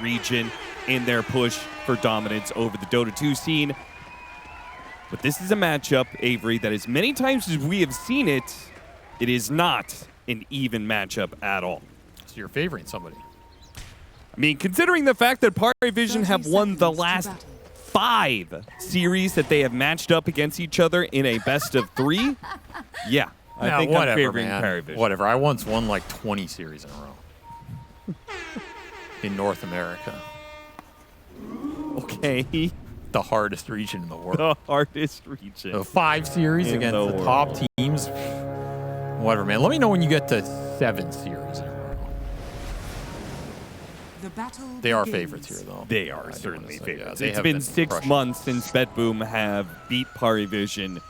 region in their push for dominance over the Dota2 scene. But this is a matchup, Avery, that as many times as we have seen it, it is not an even matchup at all. So you're favoring somebody. I mean, considering the fact that PARIVISION have won the last 5 series that they have matched up against each other in a best of 3, yeah, I think I'm favoring PARIVISION. Whatever. I once won like 20 series in a row in North America. Okay. The hardest region in the world. The hardest region. So 5 series in against the top teams. Whatever, man. Let me know when you get to 7 series in a row. They are favorites here, though. They are certainly favorites. Yeah, it's been 6 months since BetBoom have beat PARIVISION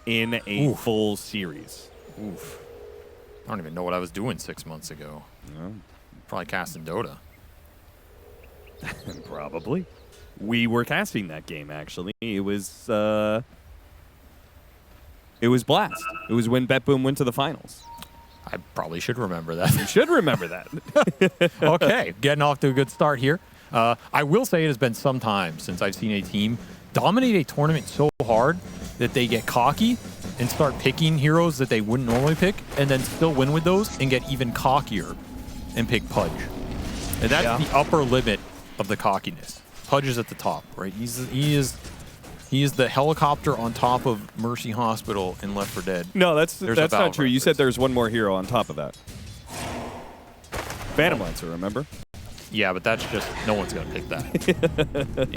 in a full series. Oof. I don't even know what I was doing 6 months ago. No. Probably casting Dota. Probably. We were casting that game, actually. It was Blast. It was when BetBoom went to the finals. I probably should remember that. You should remember that. Okay, getting off to a good start here. I will say it has been some time since I've seen a team dominate a tournament so hard that they get cocky and start picking heroes that they wouldn't normally pick, and then still win with those and get even cockier and pick Pudge. And that's the upper limit of the cockiness. Pudge is at the top, right? He is the helicopter on top of Mercy Hospital in Left 4 Dead. No, that's not true. You said there's one more hero on top of that. Phantom Lancer, remember? Yeah, but that's just, no one's going to pick that.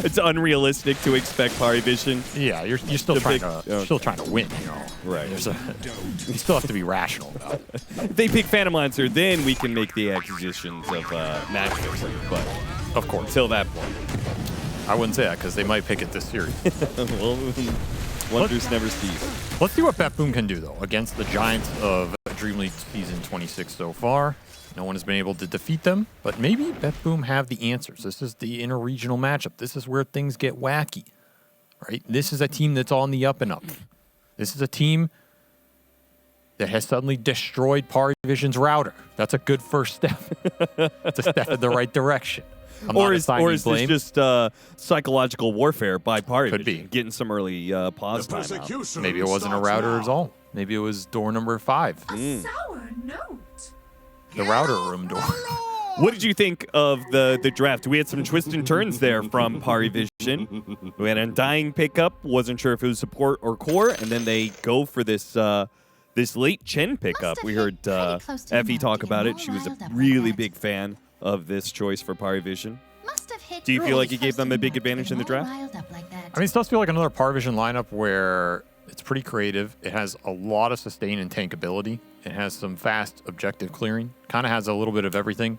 It's unrealistic to expect PARIVISION. Yeah, you're still trying to win, you know. Right. You still have to be rational about it. If they pick Phantom Lancer, then we can make the acquisitions of matchups. But of course, until that point, I wouldn't say that because they might pick it this series. Well, wonders never cease. Let's see what BetBoom can do though against the Giants of DreamLeague season 26 so far. No one has been able to defeat them, but maybe BetBoom have the answers. This is the interregional matchup. This is where things get wacky, right? This is a team that's on the up and up. This is a team that has suddenly destroyed PARIVISION's router. That's a good first step. It's a step in the right direction. Or is this just psychological warfare by PARIVISION? Could be. Getting some early pause time out. Maybe it wasn't a router at all. Maybe it was door number 5. A sour note. The router room door. What did you think of the draft? We had some twists and turns there from PARIVISION. We had Undying pickup. Wasn't sure if it was support or core. And then they go for this this late Chen pickup. We heard Effie talk about it. She was a really big fan of this choice for PARIVISION. Do you feel like it gave them a big advantage in the draft? I mean, it does feel like another PARIVISION lineup where it's pretty creative. It has a lot of sustain and tank ability. It has some fast objective clearing. Kind of has a little bit of everything.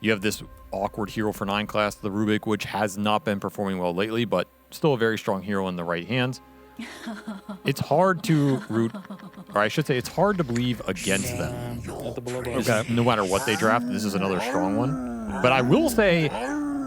You have this awkward hero for 9 class, the Rubik, which has not been performing well lately, but still a very strong hero in the right hands. It's hard to root, or I should say it's hard to believe against them. Okay. No matter what they draft, this is another strong one. But I will say,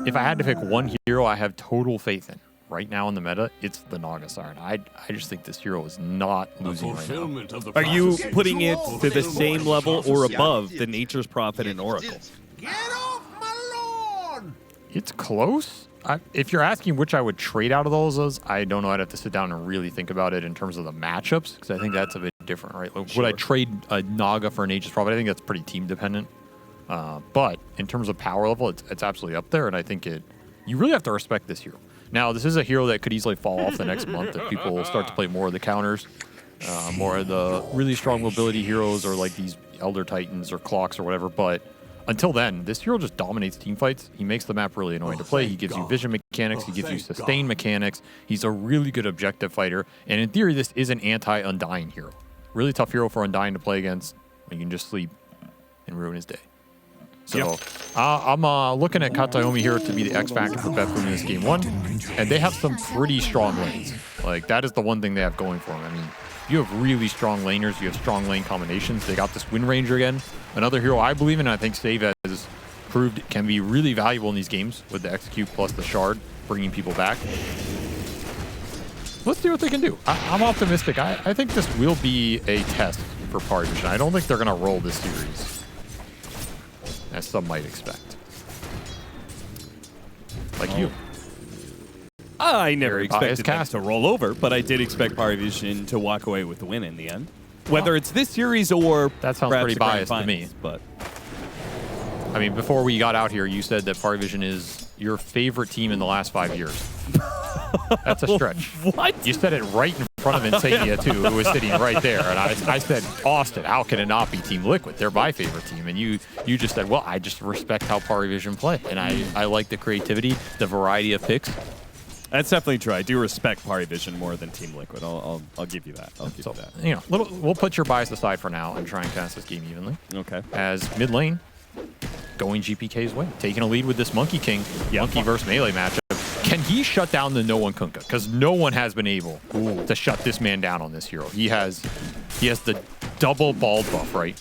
if I had to pick one hero I have total faith in right now in the meta, it's the Naga Siren. I just think this hero is not losing right now. Are you putting it to the same level or above the Nature's Prophet and Oracle? Get off my lawn! It's close. If you're asking which I would trade out of those, I don't know. I'd have to sit down and really think about it in terms of the matchups, because I think that's a bit different, right? Like, would I trade a Naga for an Nature's Prophet? I think that's pretty team dependent. But in terms of power level, it's absolutely up there, and I think you really have to respect this hero. Now, this is a hero that could easily fall off the next month if people start to play more of the counters, more of the really strong mobility heroes, or like these Elder Titans or Clocks or whatever. But until then, this hero just dominates team fights. He makes the map really annoying to play. He gives you vision mechanics. He gives you sustain mechanics. He's a really good objective fighter. And in theory, this is an anti-Undying hero. Really tough hero for Undying to play against. You can just sleep and ruin his day. So I'm looking at Katayomi here to be the X factor for BetBoom in this game 1, and they have some pretty strong lanes. Like, that is the one thing they have going for them. I mean, you have really strong laners, you have strong lane combinations. They got this Wind Ranger again, another hero I believe in, and I think Save has proved can be really valuable in these games with the Execute plus the Shard, bringing people back. Let's see what they can do. I'm optimistic. I think this will be a test for PARIVISION. I don't think they're going to roll this series, as some might expect. like you. I never Very expected biased them cast. to roll over, but I did expect PARIVISION to walk away with the win in the end. Whether it's this series or That sounds perhaps pretty the grand biased to me. finals, but I mean, before we got out here, you said that PARIVISION is your favorite team in the last 5 years. That's a stretch. What? You said it right in front of Insania, too, who was sitting right there. And I said, Austin, how can it not be Team Liquid? They're my favorite team. And you just said, well, I just respect how PARIVISION play. And I like the creativity, the variety of picks. That's definitely true. I do respect PARIVISION more than Team Liquid. I'll give you that. I'll give you that. You know, we'll put your bias aside for now and try and cast this game evenly. Okay. As mid lane, going GPK's way, taking a lead with this Monkey King, Monkey versus Melee matchup. Can he shut down the No One Kunkka? Because no one has been able to shut this man down on this hero. He has the double bald buff, right?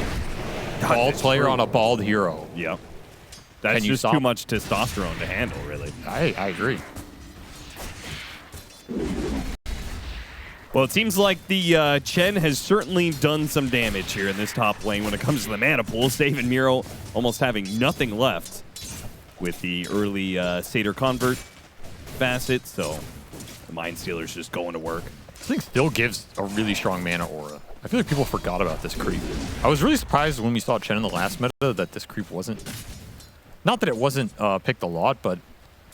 Bald player on a bald hero. Yeah. That's just too much testosterone to handle, really. I agree. Well, it seems like the Chen has certainly done some damage here in this top lane when it comes to the mana pool. Saving Miro almost having nothing left with the early Satyr Convert facet, so the Mind Stealer's just going to work. This thing still gives a really strong mana aura. I feel like people forgot about this creep. I was really surprised when we saw Chen in the last meta that this creep wasn't... Not that it wasn't picked a lot, but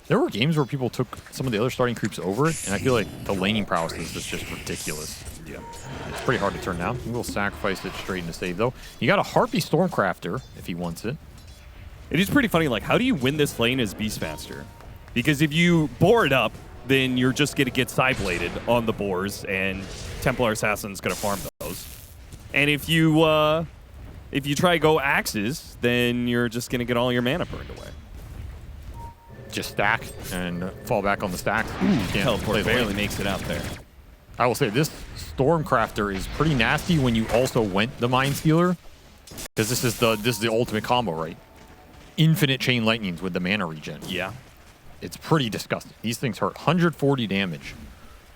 there were games where people took some of the other starting creeps over it, and I feel like the laning prowess is just ridiculous. Yeah. It's pretty hard to turn down. We'll sacrifice it straight into save, though. You got a Harpy Stormcrafter if he wants it. It is pretty funny, like, how do you win this lane as Beastmaster? Because if you bore it up, then you're just going to get side-bladed on the boars, and Templar Assassin's going to farm those. And if you try to go axes, then you're just going to get all your mana burned away. Just stack and fall back on the stack. Teleport barely makes it out there. I will say this Stormcrafter is pretty nasty when you also went the Mind Stealer, because this is the ultimate combo, right? Infinite Chain Lightnings with the mana regen. Yeah. It's pretty disgusting. These things hurt 140 damage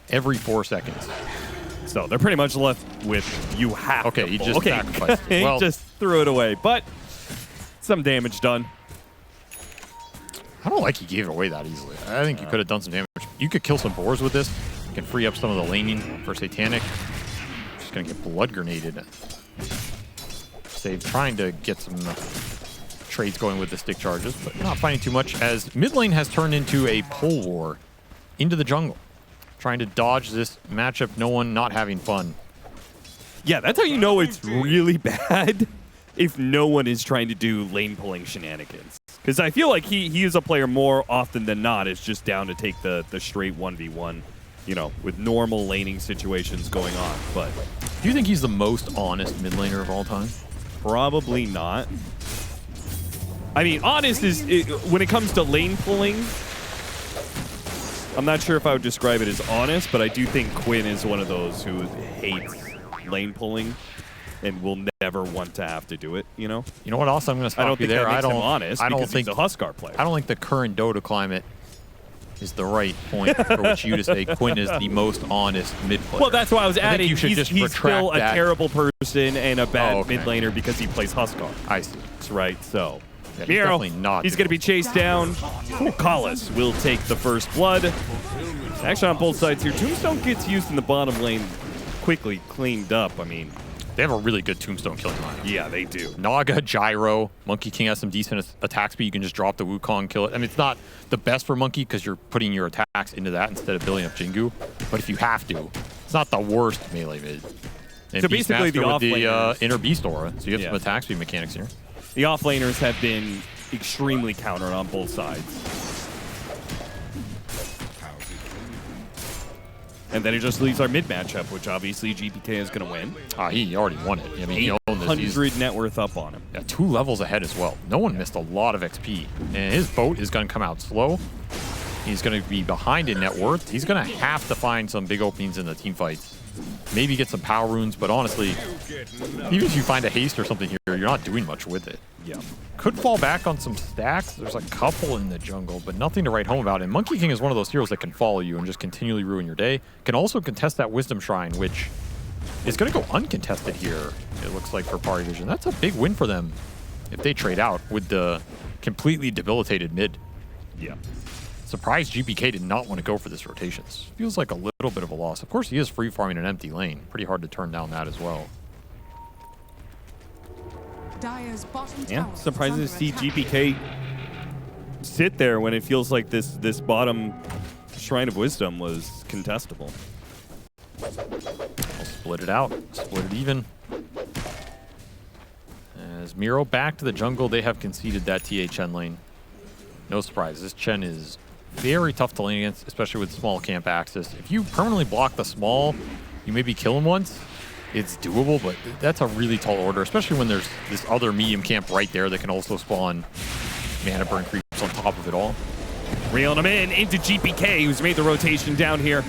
every 4 seconds. So they're pretty much left with you have Okay, to he pull. just sacrificed it. He Well, just threw it away, but some damage done. I don't like he gave it away that easily. I think you could have done some damage. You could kill some boars with this. You can free up some of the laning for Satanic. Just going to get blood grenaded. Save trying to get some trades going with the stick charges, but not finding too much as mid lane has turned into a pole war into the jungle. Trying to dodge this matchup, no one not having fun. Yeah, that's how you know it's really bad if no one is trying to do lane pulling shenanigans. Because I feel like he is a player more often than not is just down to take the straight 1v1, you know, with normal laning situations going on. But Do you think he's the most honest mid laner of all time? probably not. I mean, honest is, when it comes to lane pulling, I'm not sure if I would describe it as honest, but I do think Quinn is one of those who hates lane pulling and will never want to have to do it, you know? You know what else I'm going to stop I don't you think there. that makes him honest because he's a Huskar player. I don't think the current Dota climate is the right point for which you to say Quinn is the most honest mid player. Well, that's why I was I think adding you should just he's still a retract that. terrible person and a bad mid laner because he plays Huskar. I see. That's right, so... Yeah, he's Miro, definitely not he's going to be chased down. Collis will take the first blood. Action on both sides here. Tombstone gets used in the bottom lane, quickly cleaned up. I mean... They have a really good Tombstone killing lineup. Yeah, they do. Naga, Gyro, Monkey King has some decent attack speed. You can just drop the Wukong, kill it. I mean, it's not the best for Monkey because you're putting your attacks into that instead of building up Jingu. But if you have to, it's not the worst melee mid. And So basically the with the offlaners- inner Beast Aura, so you have Yeah. some attack speed mechanics here. The offlaners have been extremely countered on both sides. And then it just leaves our mid matchup, which obviously GPK is going to win. He already won it. I mean, he owned this. 800 net worth up on him. Yeah, 2 levels ahead as well. No one missed a lot of XP. And his boat is going to come out slow. He's going to be behind in net worth. He's going to have to find some big openings in the team fights. Maybe get some power runes, but honestly, even if you find a haste or something here, you're not doing much with it. Yeah. Could fall back on some stacks. There's a couple in the jungle, but nothing to write home about. And Monkey King is one of those heroes that can follow you and just continually ruin your day. Can also contest that Wisdom Shrine, which is going to go uncontested here, it looks like, for PARIVISION. That's a big win for them if they trade out with the completely debilitated mid. Yeah. Surprised GPK did not want to go for this rotation. This feels like a little bit of a loss. Of course, he is free farming an empty lane. Pretty hard to turn down that as well. Yeah, surprised to see GPK sit there when it feels like this bottom Shrine of Wisdom was contestable. We'll split it out, split it even. As Miro back to the jungle, they have conceded that TA Chen lane. No surprise, this Chen is very tough to lane against, especially with small camp access. If you permanently block the small, you maybe kill him once. It's doable, but that's a really tall order, especially when there's this other medium camp right there that can also spawn mana burn creeps on top of it all. Reeling him in into GPK, who's made the rotation down here.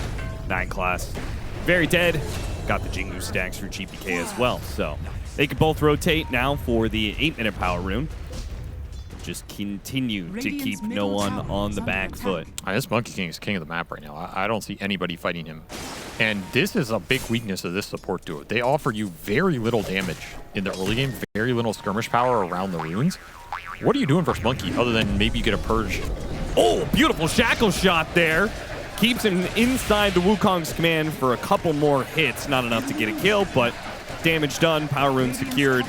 9 class. Very dead. Got the Jingu stacks for GPK as well. So they can both rotate now for the 8-minute power rune. Just continue to keep no one on the back foot. This Monkey King is king of the map right now. I don't see anybody fighting him. And this is a big weakness of this support duo. They offer you very little damage in the early game, very little skirmish power around the runes. What are you doing versus Monkey other than maybe you get a purge? Oh, beautiful shackle shot there. Keeps him inside the Wukong's command for a couple more hits. Not enough to get a kill, but damage done, power rune secured.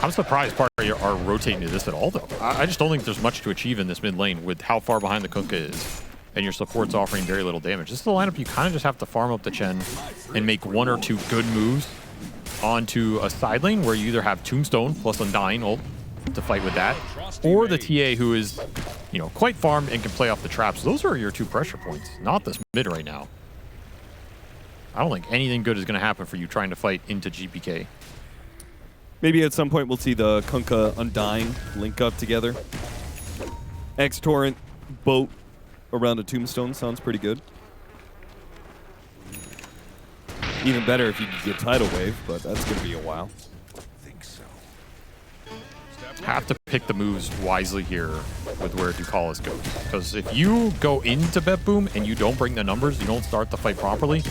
I'm surprised Party are rotating to this at all, though. I just don't think there's much to achieve in this mid lane with how far behind the Kunkka is, and your support's offering very little damage. This is the lineup you kind of just have to farm up the Chen and make 1 or 2 good moves onto a side lane where you either have Tombstone plus Undying ult to fight with that, or the TA who is, you know, quite farmed and can play off the traps. Those are your 2 pressure points, not this mid right now. I don't think anything good is going to happen for you trying to fight into GPK. Maybe at some point we'll see the Kunkka Undying link up together. X-Torrent boat around a Tombstone sounds pretty good. Even better if you could get Tidal Wave, but that's going to be a while. Have to pick the moves wisely here with where Ducalis goes. Because if you go into BetBoom and you don't bring the numbers, you don't start the fight properly,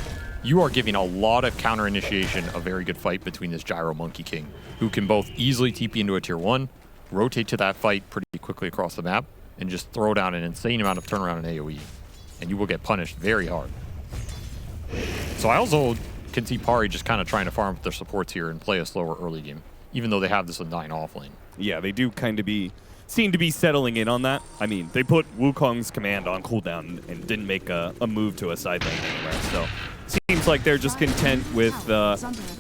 you are giving a lot of counter initiation a very good fight between this Gyro Monkey King, who can both easily TP into a tier 1, rotate to that fight pretty quickly across the map, and just throw down an insane amount of turnaround and AoE. And you will get punished very hard. So I also can see Pari just kind of trying to farm up their supports here and play a slower early game, even though they have this Undying off lane. Yeah, they do kind of seem to be settling in on that. I mean, they put Wukong's command on cooldown and didn't make a move to a side lane anywhere. So seems like they're just content with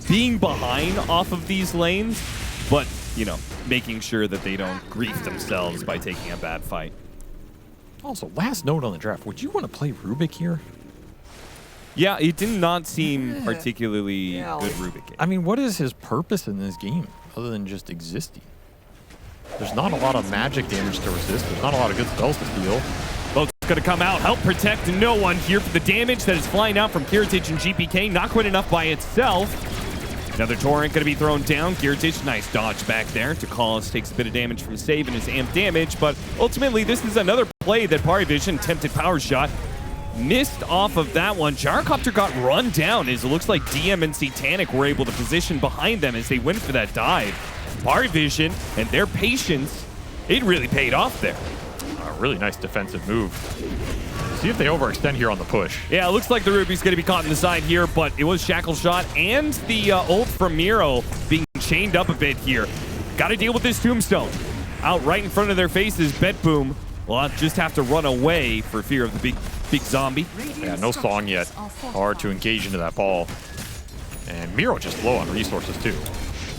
being behind off of these lanes, but, you know, making sure that they don't grief themselves by taking a bad fight. Also, last note on the draft, would you want to play Rubik here? Yeah, it did not seem particularly good Rubik. I mean, what is his purpose in this game other than just existing? There's not a lot of magic damage to resist. There's not a lot of good spells to steal. Boat's going to come out, help protect no one here for the damage that is flying out from Kiritich and GPK. Not quite enough by itself. Another torrent going to be thrown down. Kiritich, nice dodge back there. Ducalis takes a bit of damage from save and his amp damage, but ultimately this is another play that PARIVISION attempted power shot. Missed off of that one. Gyrocopter got run down as it looks like DM and Satanic were able to position behind them as they went for that dive. PARIVISION and their patience, it really paid off there. A really nice defensive move. See if they overextend here on the push. Yeah, it looks like the Ruby's going to be caught in the side here, but it was Shackle Shot and the ult from Miro being chained up a bit here. Got to deal with this Tombstone. Out right in front of their faces, BetBoom will just have to run away for fear of the big zombie. Yeah, no song yet. Hard to engage into that ball. And Miro just low on resources too.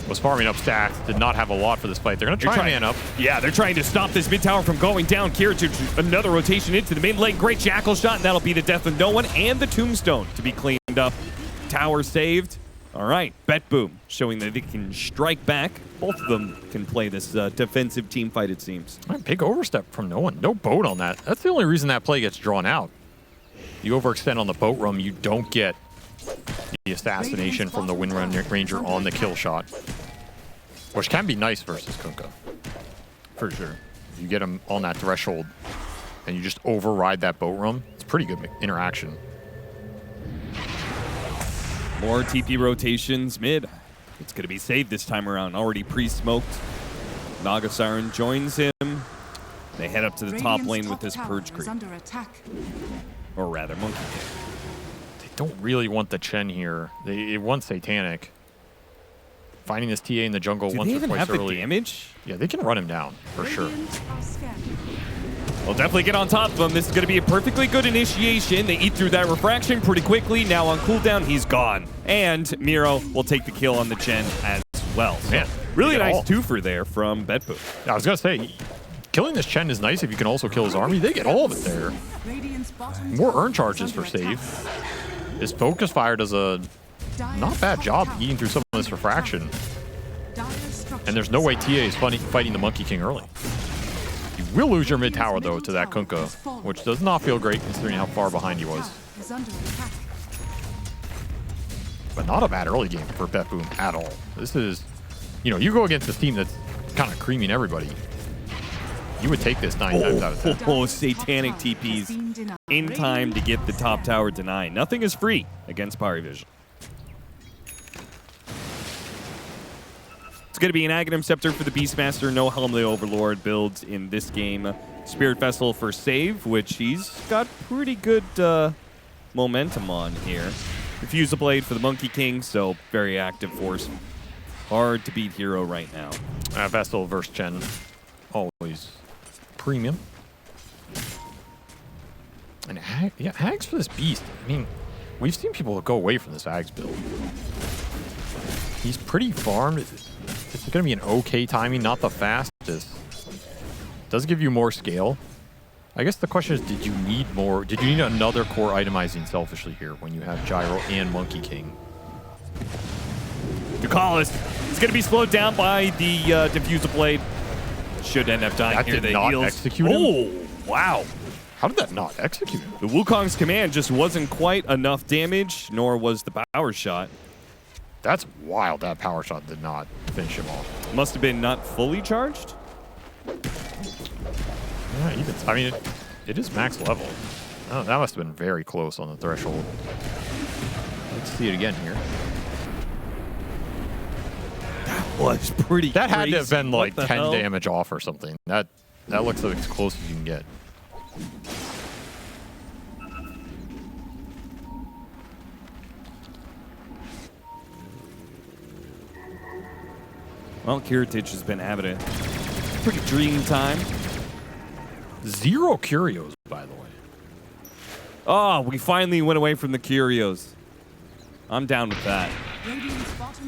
Was farming up stacks, did not have a lot for this fight. They're going to try man up. Yeah, they're trying to stop this mid tower from going down. Kiritich, another rotation into the mid lane. Great Shackle Shot, and that'll be the death of no one. And the Tombstone to be cleaned up. Tower saved. All right, BetBoom showing that they can strike back. Both of them can play this defensive team fight, it seems. Big overstep from no one. No boat on that. That's the only reason that play gets drawn out. You overextend on the boat roam, you don't get the assassination from the Wind Ranger on the kill shot, which can be nice versus Kunkka. For sure. If you get him on that threshold and you just override that boat roam, it's pretty good interaction. More TP rotations mid. It's going to be saved this time around. Already pre-smoked. Naga Siren joins him. They head up to the top lane with this Purge creep. Or rather, Monkey King. They don't really want the Chen here. They want Satanic. Finding this TA in the jungle Do once they or even twice have early. the damage? Yeah, they can run him down, for sure. We'll definitely get on top of him. This is going to be a perfectly good initiation. They eat through that refraction pretty quickly. Now on cooldown, he's gone. And Miro will take the kill on the Chen as well. So Man, really nice twofer there from BetBoom. I was going to say, killing this Chen is nice if you can also kill his army. They get all of it there. More urn charges for save. His focus fire does a not bad job eating through some of this refraction. And there's no way TA is fighting the Monkey King early. You will lose your mid tower though to that Kunkka, which does not feel great considering how far behind he was. But not a bad early game for BetBoom at all. This is, you go against this team that's kind of creaming everybody. You would take this 9 times out of 10. Oh, Satanic TPs in time to get the top tower denied. Nothing is free against PARIVISION. It's going to be an Aghanim Scepter for the Beastmaster. No Helm of the Overlord builds in this game. Spirit Vessel for save, which he's got pretty good momentum on here. Refusal Blade for the Monkey King, so very active force. Hard to beat hero right now. Vessel versus Chen. Always premium. And Ags for this beast. I mean, we've seen people go away from this Ags build. He's pretty farmed. It's going to be an okay timing, not the fastest. Does give you more scale. I guess the question is, did you need more? Did you need another core itemizing selfishly here when you have Gyro and Monkey King? Ducalis is going to be slowed down by the Diffusal Blade. Should end up dying That here. did not execute him? Oh, wow. How did that not execute him? The Wukong's command just wasn't quite enough damage, nor was the power shot. That's wild. That power shot did not finish him off. Must have been not fully charged. Yeah, even. I mean, it is max level. Oh, that must have been very close on the threshold. Let's see it again here. That was pretty That had crazy. to have been like What the 10 hell? damage off or something. That looks like as close as you can get. Well, Kiritich has been having a pretty dream time. 0 Curios, by the way. Oh, we finally went away from the Curios. I'm down with that.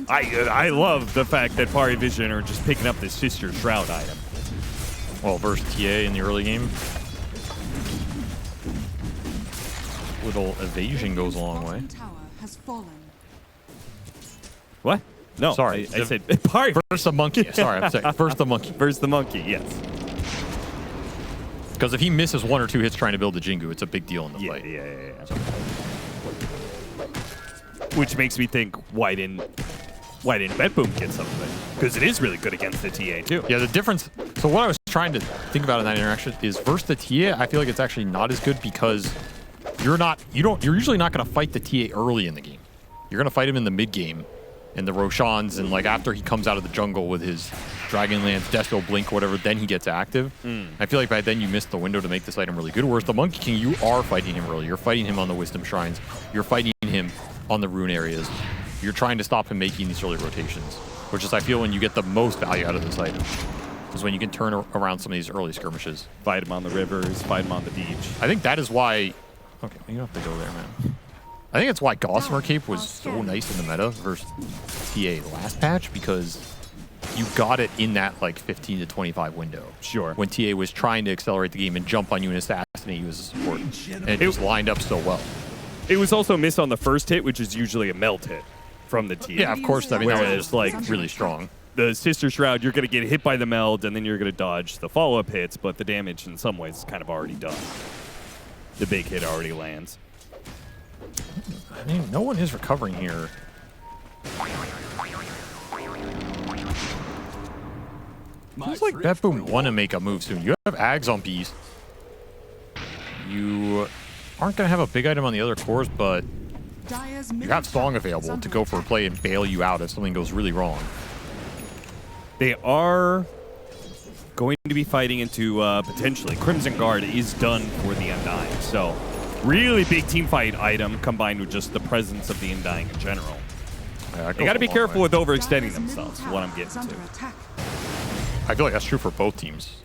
I love the fact that PARIVISION are just picking up this Sister Shroud item. Well, versus TA in the early game. Little evasion goes a long way. What? No, Sorry. I said PARIVISION. First the monkey. Sorry, I'm saying first the monkey. First the monkey, yes. Because if he misses 1 or 2 hits trying to build the Jingu, it's a big deal in the fight. Yeah. Which makes me think, why didn't BetBoom get some of it? Because it is really good against the TA too. Yeah, the difference. So what I was trying to think about in that interaction is versus the TA, I feel like it's actually not as good because you're usually not going to fight the TA early in the game. You're going to fight him in the mid game, and the Roshans, and like after he comes out of the jungle with his Dragonlance, Desto, Blink, whatever, then he gets active. I feel like by then you missed the window to make this item really good. Whereas the Monkey King, you are fighting him early. You're fighting him on the Wisdom Shrines. You're fighting him on the rune areas. You're trying to stop him making these early rotations, which is, I feel, when you get the most value out of this item, is when you can turn around some of these early skirmishes. Fight him on the rivers, fight him on the beach. I think that is why... Okay, you don't have to go there, man. I think it's why Gossamer Cape was so nice in the meta versus TA last patch, because you got it in that like 15 to 25 window. Sure. When TA was trying to accelerate the game and jump on you and assassinate you as a support. And it just lined up so well. It was also missed on the first hit, which is usually a melt hit from the TA. Yeah, of course. I mean, that was Whereas, just like, really strong. The Sister Shroud, you're going to get hit by the meld, and then you're going to dodge the follow-up hits, but the damage in some ways is kind of already done. The big hit already lands. I mean, no one is recovering here. Feels like BetBoom want to make a move soon. You have Ags on Beast. You aren't going to have a big item on the other cores, but you have Song available to go for a play and bail you out if something goes really wrong. They are going to be fighting into potentially Crimson Guard is done for the Undying. So really big team fight item combined with just the presence of the Undying in general. Yeah, They got to be careful with overextending themselves, is what I'm getting to. I feel like that's true for both teams.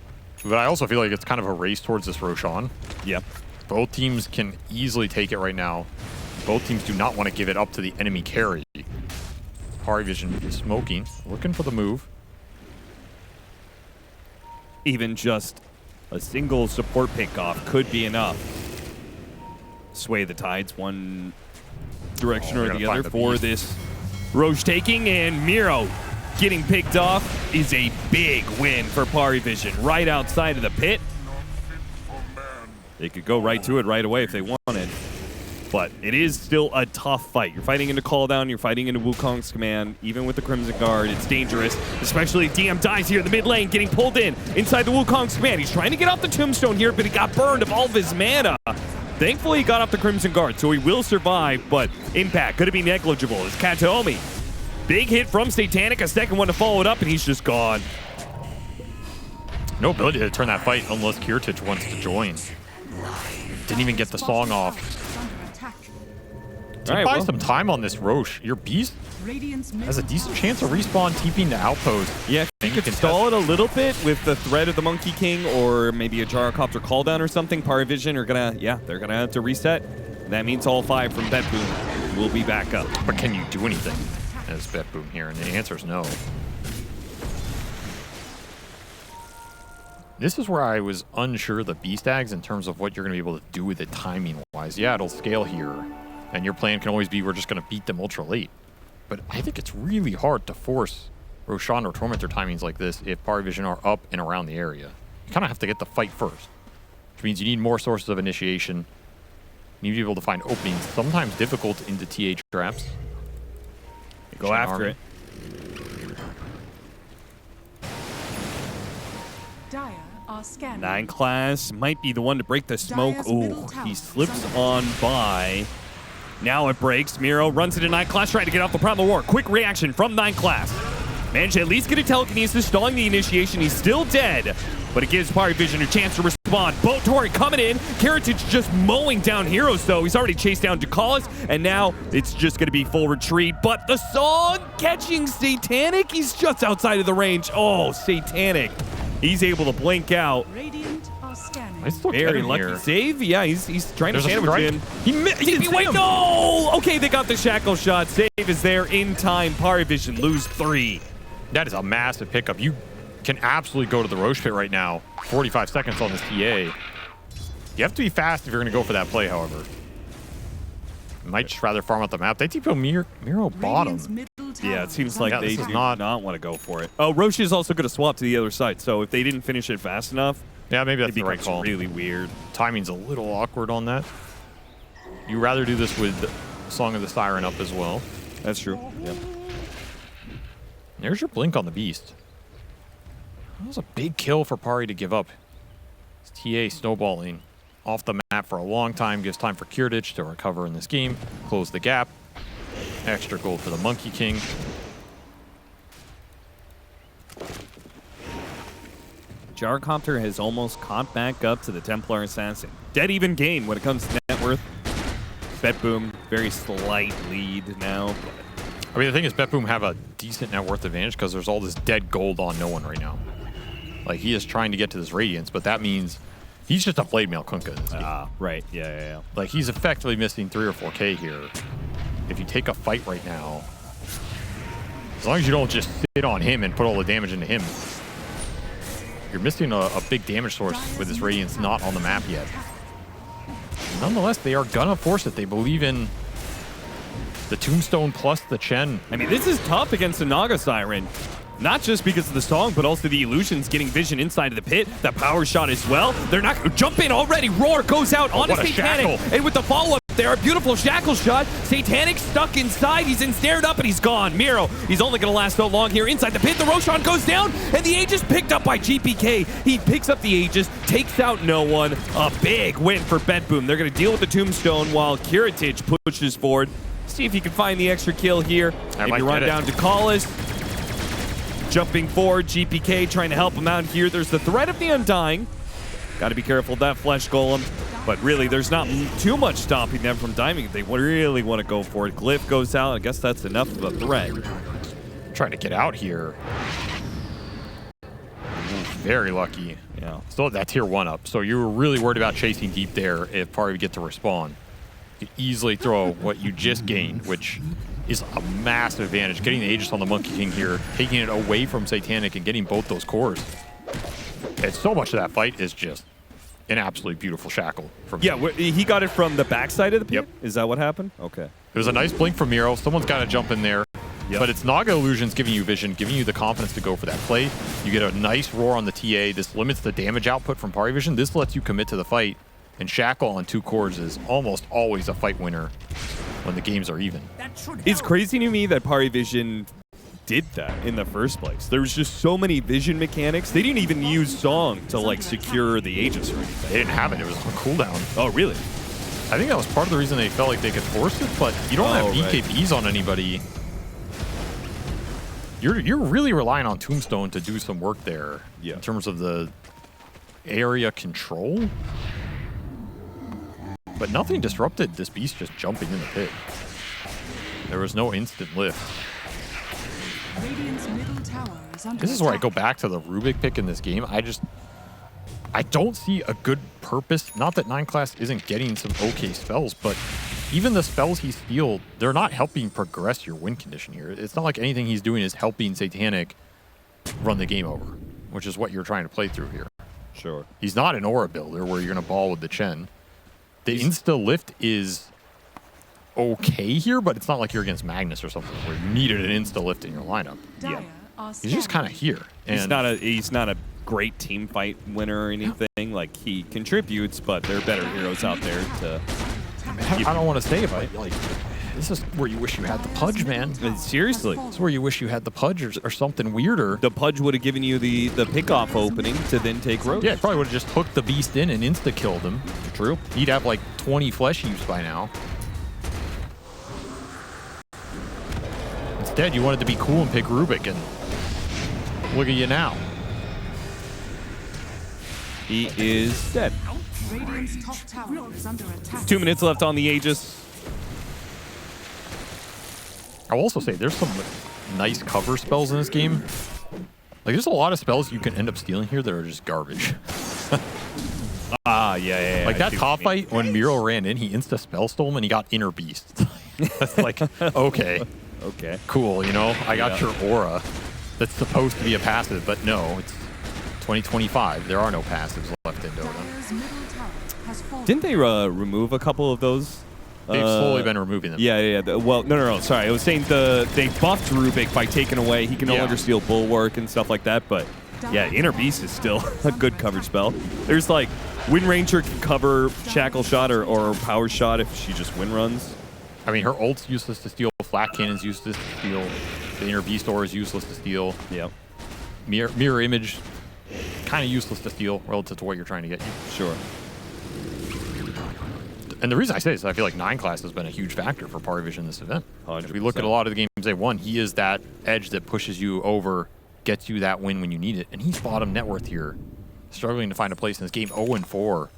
But I also feel like it's kind of a race towards this Roshan. Yep. Both teams can easily take it right now. Both teams do not want to give it up to the enemy carry. PARIVISION is smoking, looking for the move. Even just a single support pickoff could be enough. Sway the tides one direction or the other for this Roche taking, and Miro getting picked off is a big win for PARIVISION right outside of the pit. They could go right to it right away if they wanted. But it is still a tough fight. You're fighting into Call Down, you're fighting into Wukong's command. Even with the Crimson Guard, it's dangerous. Especially if DM dies here in the mid lane, getting pulled in inside the Wukong's command. He's trying to get off the Tombstone here, but he got burned of all of his mana. Thankfully, he got off the Crimson Guard, so he will survive, but impact could be negligible. It's Kataomi. Big hit from Satanic, a second one to follow it up, and he's just gone. No ability to turn that fight unless Kiritich wants to join. Didn't even get the song off. Buy some time on this Roche. Your Beast has a decent chance of respawn TPing to Outpost. Yeah, if you could stall it a little bit with the threat of the Monkey King or maybe a Gyrocopter call down or something, PARIVISION are gonna, they're gonna have to reset. That means all 5 from BetBoom will be back up. But can you do anything as BetBoom here? And the answer is no. This is where I was unsure the Beast Ags in terms of what you're gonna be able to do with it timing-wise. Yeah, it'll scale here. And your plan can always be, we're just going to beat them ultra late. But I think it's really hard to force Roshan or Tormentor timings like this if PARIVISION are up and around the area. You kind of have to get the fight first, which means you need more sources of initiation. You need to be able to find openings, sometimes difficult into TH traps. Go after it. Dire are scanning. 9 class might be the one to break the smoke. Ooh, he slips on by. Now it breaks. Miro runs into 9 class, trying to get off the Primal War. Quick reaction from 9 class. Managed to at least get a telekinesis, stalling the initiation. He's still dead, but it gives PARIVISION a chance to respond. Botori coming in. Kiritich just mowing down heroes, though. He's already chased down Ducalis, and now it's just going to be full retreat. But the song catching Satanic. He's just outside of the range. Oh, Satanic. He's able to blink out. Radiant are scanning. Very lucky here. Save. Yeah, he's trying to sandwich in. He wait, no! Okay, they got the shackle shot. Save is there in time. PARIVISION lose 3. That is a massive pickup. You can absolutely go to the Roche pit right now. 45 seconds on this TA. You have to be fast if you're going to go for that play, however. You might just rather farm out the map. They TPO Miro bottom. Yeah, it seems like they do not want to go for it. Oh, Roche is also going to swap to the other side, so if they didn't finish it fast enough, yeah, maybe that's the right call. Really weird. Timing's a little awkward on that. You rather do this with Song of the Siren up as well. That's true. Yep. There's your blink on the Beast. That was a big kill for Pari to give up. It's TA snowballing off the map for a long time. Gives time for Kiritich to recover in this game. Close the gap. Extra gold for the Monkey King. Gyrocopter has almost caught back up to the Templar Assassin. Dead even game when it comes to net worth. BetBoom, very slight lead now. But I mean, the thing is, BetBoom have a decent net worth advantage because there's all this dead gold on no one right now. Like, he is trying to get to this Radiance, but that means he's just a Blade Mail Kunkka in this game. Right. Yeah. Like, he's effectively missing 3 or 4K here. If you take a fight right now, as long as you don't just sit on him and put all the damage into him, you're missing a big damage source with this Radiance not on the map yet. Nonetheless, they are gonna force it. They believe in the Tombstone plus the Chen. I mean, this is tough against the Naga Siren. Not just because of the song, but also the illusions getting vision inside of the pit. The power shot as well. They're not jump in already. Roar goes out on Satanic. And with the follow-up there, a beautiful shackle shot. Satanic stuck inside. He's ensnared up and he's gone. Miro, he's only going to last so long here inside the pit. The Roshan goes down and the Aegis picked up by GPK. He picks up the Aegis, takes out no one. A big win for BetBoom. They're going to deal with the Tombstone while Kiritich pushes forward. See if he can find the extra kill here. Maybe run down to Ducalis. jumping forward. GPK trying to help him out here. There's the threat of the Undying. Got to be careful of that Flesh Golem. But really, there's not too much stopping them from diving if they really want to go for it. Glyph goes out. I guess that's enough of a threat. Trying to get out here. Very lucky. Yeah. Still that tier 1 up. So you were really worried about chasing deep there if Pari would get to respawn. You could easily throw what you just gained, which is a massive advantage. Getting the Aegis on the Monkey King here, taking it away from Satanic and getting both those cores. And so much of that fight is just an absolutely beautiful shackle. From he got it from the backside of the pit? Yep. Is that what happened? Okay. It was a nice blink from Miro. Someone's got to jump in there. Yep. But it's Naga Illusions giving you vision, giving you the confidence to go for that play. You get a nice roar on the TA. This limits the damage output from PARIVISION. This lets you commit to the fight. And Shackle on 2 cores is almost always a fight winner when the games are even. It's crazy to me that PARIVISION did that in the first place. There was just so many vision mechanics. They didn't even use Song to like secure the Aegis or anything. They didn't have it. It was on cooldown. Oh, really? I think that was part of the reason they felt like they could force it, but you don't have BKBs on anybody. You're really relying on Tombstone to do some work there in terms of the area control. But nothing disrupted this beast just jumping in the pit. There was no instant lift. Radiant's middle tower is under This is where I go back to the Rubik pick in this game. I don't see a good purpose. Not that 9 class isn't getting some okay spells, but even the spells he's stealed, they're not helping progress your win condition here. It's not like anything he's doing is helping Satanic run the game over, which is what you're trying to play through here. Sure. He's not an aura builder where you're going to ball with the Chen. The insta lift is okay here, but it's not like you're against Magnus or something where you needed an insta lift in your lineup. Dire are He's just kind of here. He's not a great team fight winner or anything. Like, he contributes, but there are better heroes out there to... I don't want to say it, but like, this is where you wish you had the Pudge, man. Seriously. This is where you wish you had the Pudge or something weirder. The Pudge would have given you the pick-off opening to then take Roach. Yeah, probably would have just hooked the beast in and insta-killed him. True. He'd have like 20 flesh heaps by now. Instead, you wanted to be cool and pick Rubik, and look at you now. He is dead. Radiant's top tower is under attack. 2 minutes left on the Aegis. I'll also say there's some nice cover spells in this game. Like, there's a lot of spells you can end up stealing here that are just garbage. Yeah. Like that top fight, when Miro ran in, he insta spell stole him and he got Inner Beast. That's like, okay. Okay. Cool, you know? I got your aura that's supposed to be a passive, but no, it's 2025. There are no passives left in Dota. Dire's middle tower has fallen. Didn't they remove a couple of those? They've slowly been removing them. Yeah. Well, no. Sorry, I was saying they buffed Rubik by taking away. He can no longer steal Bulwark and stuff like that. But yeah, Inner Beast is still a good coverage spell. There's like Wind Ranger can cover Shackle Shot or Power Shot if she just wind runs. I mean, her ult's useless to steal. Flat Cannon's useless to steal. The Inner Beast Aura is useless to steal. Yeah. Mirror Image, kind of useless to steal relative to what you're trying to get. Sure. And the reason I say this is I feel like 9 class has been a huge factor for PARIVISION in this event. 100%. If we look at a lot of the games they won, he is that edge that pushes you over, gets you that win when you need it. And he's bottom net worth here, struggling to find a place in this game, 0-4.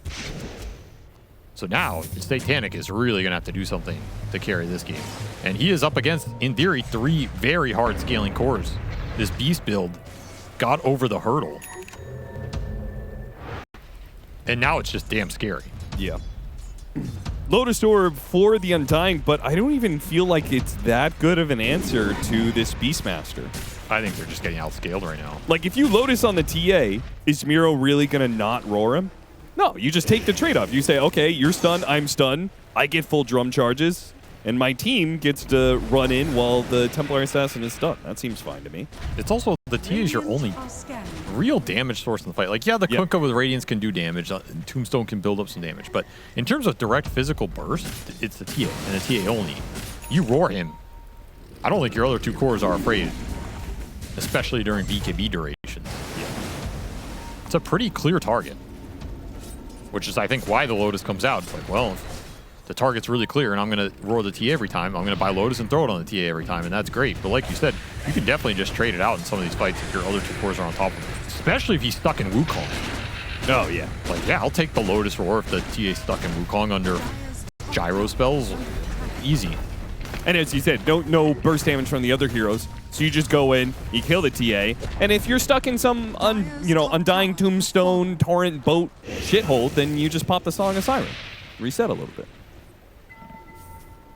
So now, Satanic is really going to have to do something to carry this game. And he is up against, in theory, 3 very hard scaling cores. This Beast build got over the hurdle. And now it's just damn scary. Yeah. Lotus Orb for the Undying, but I don't even feel like it's that good of an answer to this Beastmaster. I think they're just getting outscaled right now. Like, if you Lotus on the TA, is Miro really going to not roar him? No, you just take the trade-off. You say, okay, you're stunned, I'm stunned, I get full drum charges, and my team gets to run in while the Templar Assassin is stunned. That seems fine to me. It's also, the TA is your only Are scanning. real damage source in the fight. Like, yeah, the Kunkka with Radiance can do damage. Tombstone can build up some damage. But in terms of direct physical burst, it's the TA, and the TA only. You roar him. I don't think your other 2 cores are afraid, especially during BKB durations. It's a pretty clear target, which is, I think, why the Lotus comes out. It's like, well, if the target's really clear and I'm going to roar the TA every time, I'm going to buy Lotus and throw it on the TA every time, and that's great. But like you said, you can definitely just trade it out in some of these fights if your other 2 cores are on top of it, especially if he's stuck in Wukong. Oh, yeah. Like, yeah, I'll take the Lotus roar if the TA's stuck in Wukong under gyro spells. Easy. And as you said, no burst damage from the other heroes. So you just go in, you kill the TA, and if you're stuck in some Undying Tombstone, Torrent, Boat shithole, then you just pop the Song of Siren. Reset a little bit.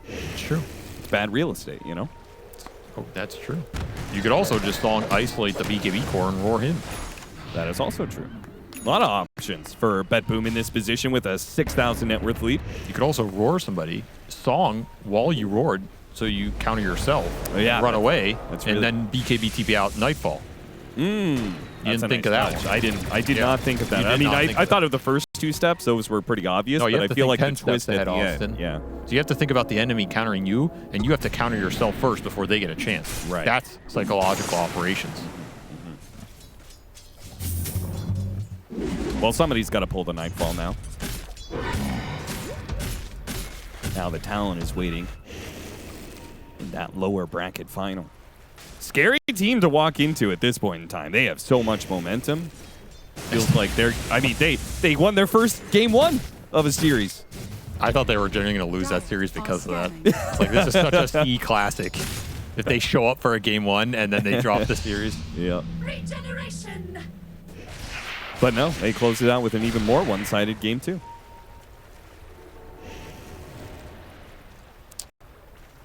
It's true. It's bad real estate, you know? Oh, that's true. You could also just Song isolate the BKB core and roar him. That is also true. A lot of options for BetBoom in this position with a 6,000 net worth lead. You could also roar somebody, Song while you roared, so you counter yourself, run away, and then BKB TP out Nightfall. You didn't think of that one. I did not think of that. I mean, I thought of the first 2 steps; those were pretty obvious. No, you but have I to feel think like 10 the twist steps at ahead the often. end. Yeah. So you have to think about the enemy countering you, and you have to counter yourself first before they get a chance. Right. That's psychological operations. Well, somebody's got to pull the Nightfall now. Now the Talon is waiting in that lower bracket final. Scary team to walk into at this point in time. They have so much momentum. Feels like they won their first game 1 of a series. I thought they were generally going to lose that series because of that. It's like, this is such a C classic. If they show up for a game 1 and then they drop the series. Yeah. Regeneration. But no, they closed it out with an even more one-sided game 2.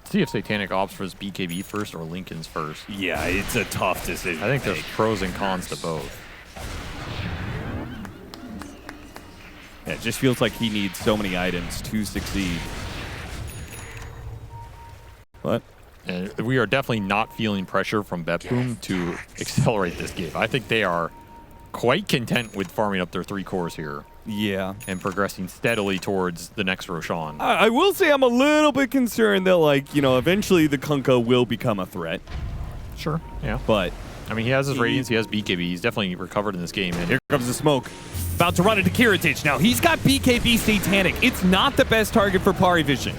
See if Satanic opts for his BKB first or Lincoln's first. Yeah, it's a tough decision. I think there's pros and cons to both. Yeah, it just feels like he needs so many items to succeed. What? And we are definitely not feeling pressure from BetBoom to accelerate this game. I think they are quite content with farming up their 3 cores here. Yeah. And progressing steadily towards the next Roshan. I will say I'm a little bit concerned that, like, eventually the Kunkka will become a threat. Sure, yeah. But I mean, he has his radiance, he has BKB. He's definitely recovered in this game. And here comes the smoke. About to run into Kiritich. Now, he's got BKB Satanic. It's not the best target for PARIVISION.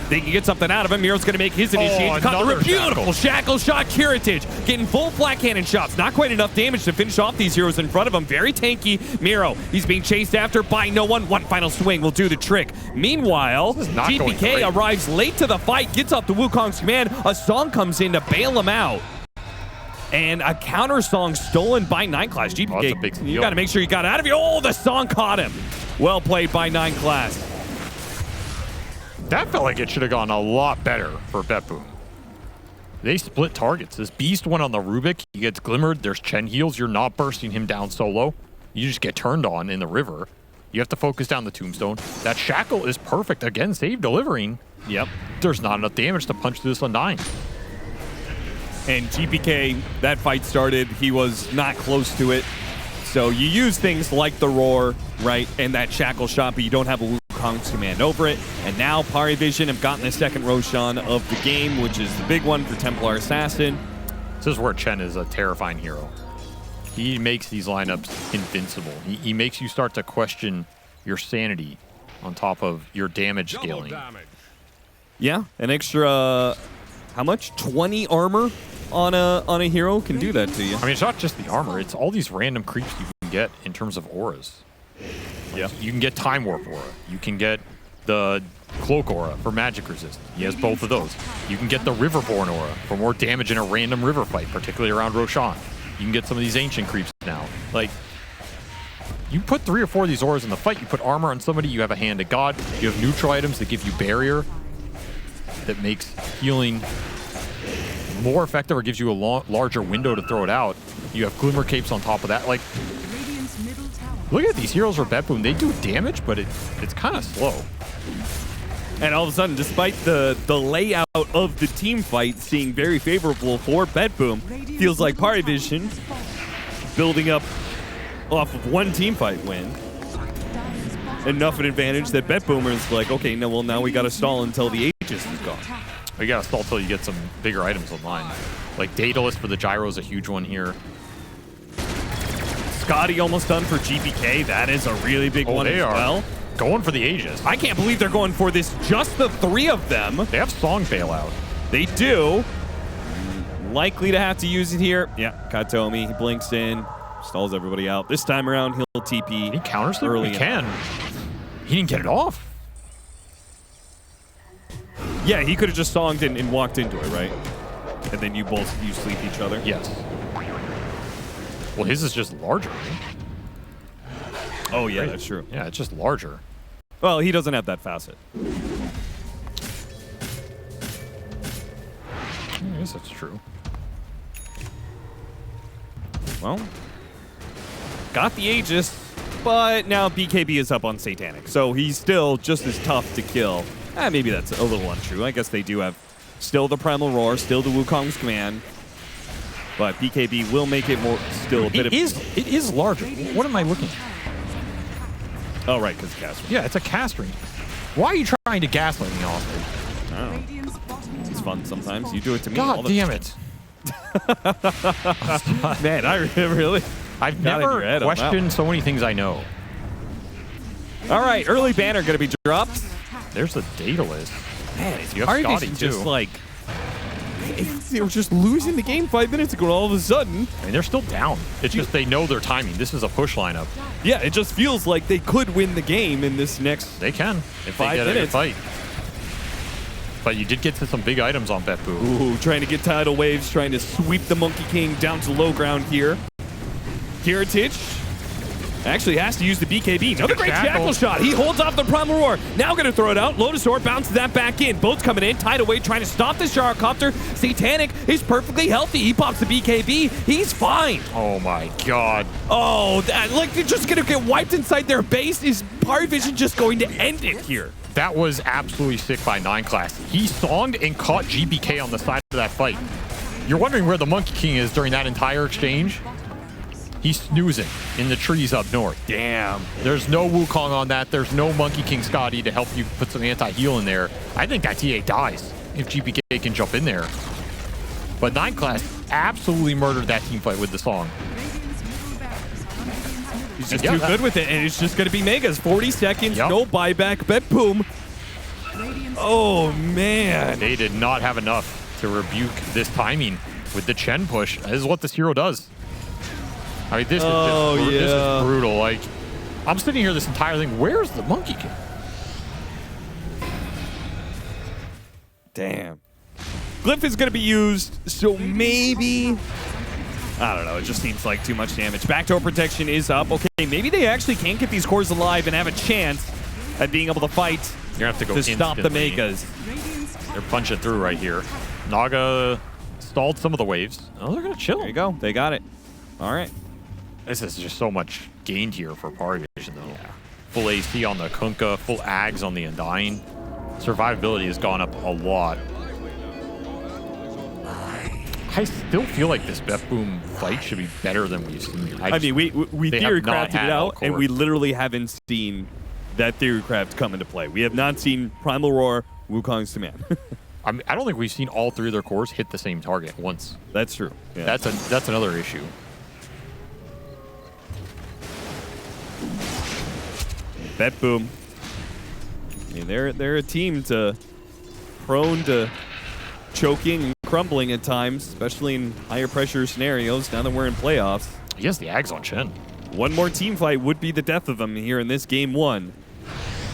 They can get something out of him. Miro's going to make his initiation. Another Beautiful shackle shot. Kiritich getting full flat cannon shots. Not quite enough damage to finish off these heroes in front of him. Very tanky. Miro, he's being chased after by no one. One final swing will do the trick. Meanwhile, GPK arrives late to the fight, gets off the Wukong's command. A song comes in to bail him out. And a counter song stolen by 9 Class. GPK, you got to make sure you got out of here. Oh, the song caught him. Well played by 9 Class. That felt like it should have gone a lot better for BetBoom. They split targets. This Beast went on the Rubik. He gets glimmered. There's Chen heals. You're not bursting him down solo. You just get turned on in the river. You have to focus down the Tombstone. That Shackle is perfect. Again, save delivering. Yep. There's not enough damage to punch through this Undying. And GPK, that fight started. He was not close to it. So you use things like the Roar, right, and that Shackle shot, but you don't have a Wukong's command over it. And now PARIVISION have gotten the second Roshan of the game, which is the big one for Templar Assassin. This is where Chen is a terrifying hero. He makes these lineups invincible. He makes you start to question your sanity on top of your damage scaling. Yeah, an extra, how much? 20 armor on a hero can do that to you. I mean, it's not just the armor. It's all these random creeps you can get in terms of auras. Yeah. You can get Time Warp aura. You can get the Cloak aura for magic resist. He has both of those. You can get the Riverborn aura for more damage in a random river fight, particularly around Roshan. You can get some of these ancient creeps now. Like, you put 3 or 4 of these auras in the fight, you put armor on somebody, you have a Hand of God, you have neutral items that give you barrier that makes healing more effective or gives you a larger window to throw it out. You have Glimmer Capes on top of that. Like, look at these heroes for BetBoom. They do damage, but it's kind of slow. And all of a sudden, despite the layout of the team fight seeing very favorable for BetBoom, feels like PARIVISION building up off of one team fight win. Enough an advantage that BetBoom is like, okay, no, well, now we got to stall until the Aegis is gone. You got to stall till you get some bigger items online. Like Daedalus for the gyro is a huge one here. Scotty almost done for GPK. That is a really big one as well. Going for the Aegis. I can't believe they're going for this, just the 3 of them. They have Song bailout. They do. Likely to have to use it here. Yeah, Katomi, he blinks in, stalls everybody out. This time around, he'll TP. He counters them? early. He can. He didn't get it off. Yeah, he could have just songed and walked into it, right? And then you sleep each other. Yes. Well, his is just larger, right? Oh, yeah, that's true. Yeah, it's just larger. Well, he doesn't have that facet. I guess that's true. Well, got the Aegis, but now BKB is up on Satanic, so he's still just as tough to kill. Maybe that's a little untrue. I guess they do have still the Primal Roar, still the Wukong's Command, but BKB will make it more still a bit of... It is larger. What am I looking at? Oh, right, because cast. Yeah, it's a cast ring. Why are you trying to gaslight me, Austin? I don't know. Radiant's bottom It's tower fun is sometimes. under You do it to me all God the damn it. Man, I really... I've got in your never head on that questioned so many things I know. All right, early banner going to be dropped. There's the Daedalus. Man, it's You have Scotty, just too. like... They were just losing the game 5 minutes ago, and all of a sudden... I mean, they're still down. It's just they know their timing. This is a push lineup. Yeah, it just feels like they could win the game in this next... They can if 5 they get a good minutes. fight. But you did get to some big items on BetBoom. Ooh, trying to get tidal waves, trying to sweep the Monkey King down to low ground here. Heritage actually has to use the BKB. Another great Shackle shot. He holds off the Primal Roar. Now going to throw it out. Lotus Orb bounces that back in. Boats coming in. Tidal Wave trying to stop this Gyrocopter. Satanic is perfectly healthy. He pops the BKB. He's fine. Oh my god. Oh, like they're just going to get wiped inside their base. Is PARIVISION just going to end it here? That was absolutely sick by 9 class. He songed and caught GBK on the side of that fight. You're wondering where the Monkey King is during that entire exchange? He's snoozing in the trees up north. Damn. There's no Wukong on that. There's no Monkey King Scotty to help you put some anti-heal in there. I think that TA dies if GPK can jump in there. But 9 class absolutely murdered that team fight with the song. Radiant's middle barracks are under Radiant's middle He's just too good with it, and it's just going to be Megas. 40 seconds, Yep. no buyback, BetBoom. Radiant's Oh, man. They did not have enough to rebuke this timing with the Chen push. This is what this hero does. I mean, this is brutal. Like, I'm sitting here this entire thing. Where's the Monkey King? Damn. Glyph is going to be used, so maybe... I don't know. It just seems like too much damage. Backdoor protection is up. Okay, maybe they actually can get these cores alive and have a chance at being able to fight You're going to have to go stop the instantly. Megas. They're punching through right here. Naga stalled some of the waves. Oh, they're going to chill. There you go. They got it. All right. This is just so much gained here for PARIVISION, though. Yeah. Full AC on the Kunkka, full Ags on the Undying. Survivability has gone up a lot. I still feel like this BetBoom fight should be better than we've seen. I mean, we they theory have not crafted had it out, and Alcor. we literally haven't seen that theory craft come into play. We have not seen Primal Roar, Wukong's Command. I mean, I don't think we've seen all 3 of their cores hit the same target once. That's true. Yeah. That's another issue. BetBoom. I mean, they're a team prone to choking and crumbling at times, especially in higher pressure scenarios. Now that we're in playoffs, He has the Ags on Chen. one more team fight would be the death of them here in this game 1.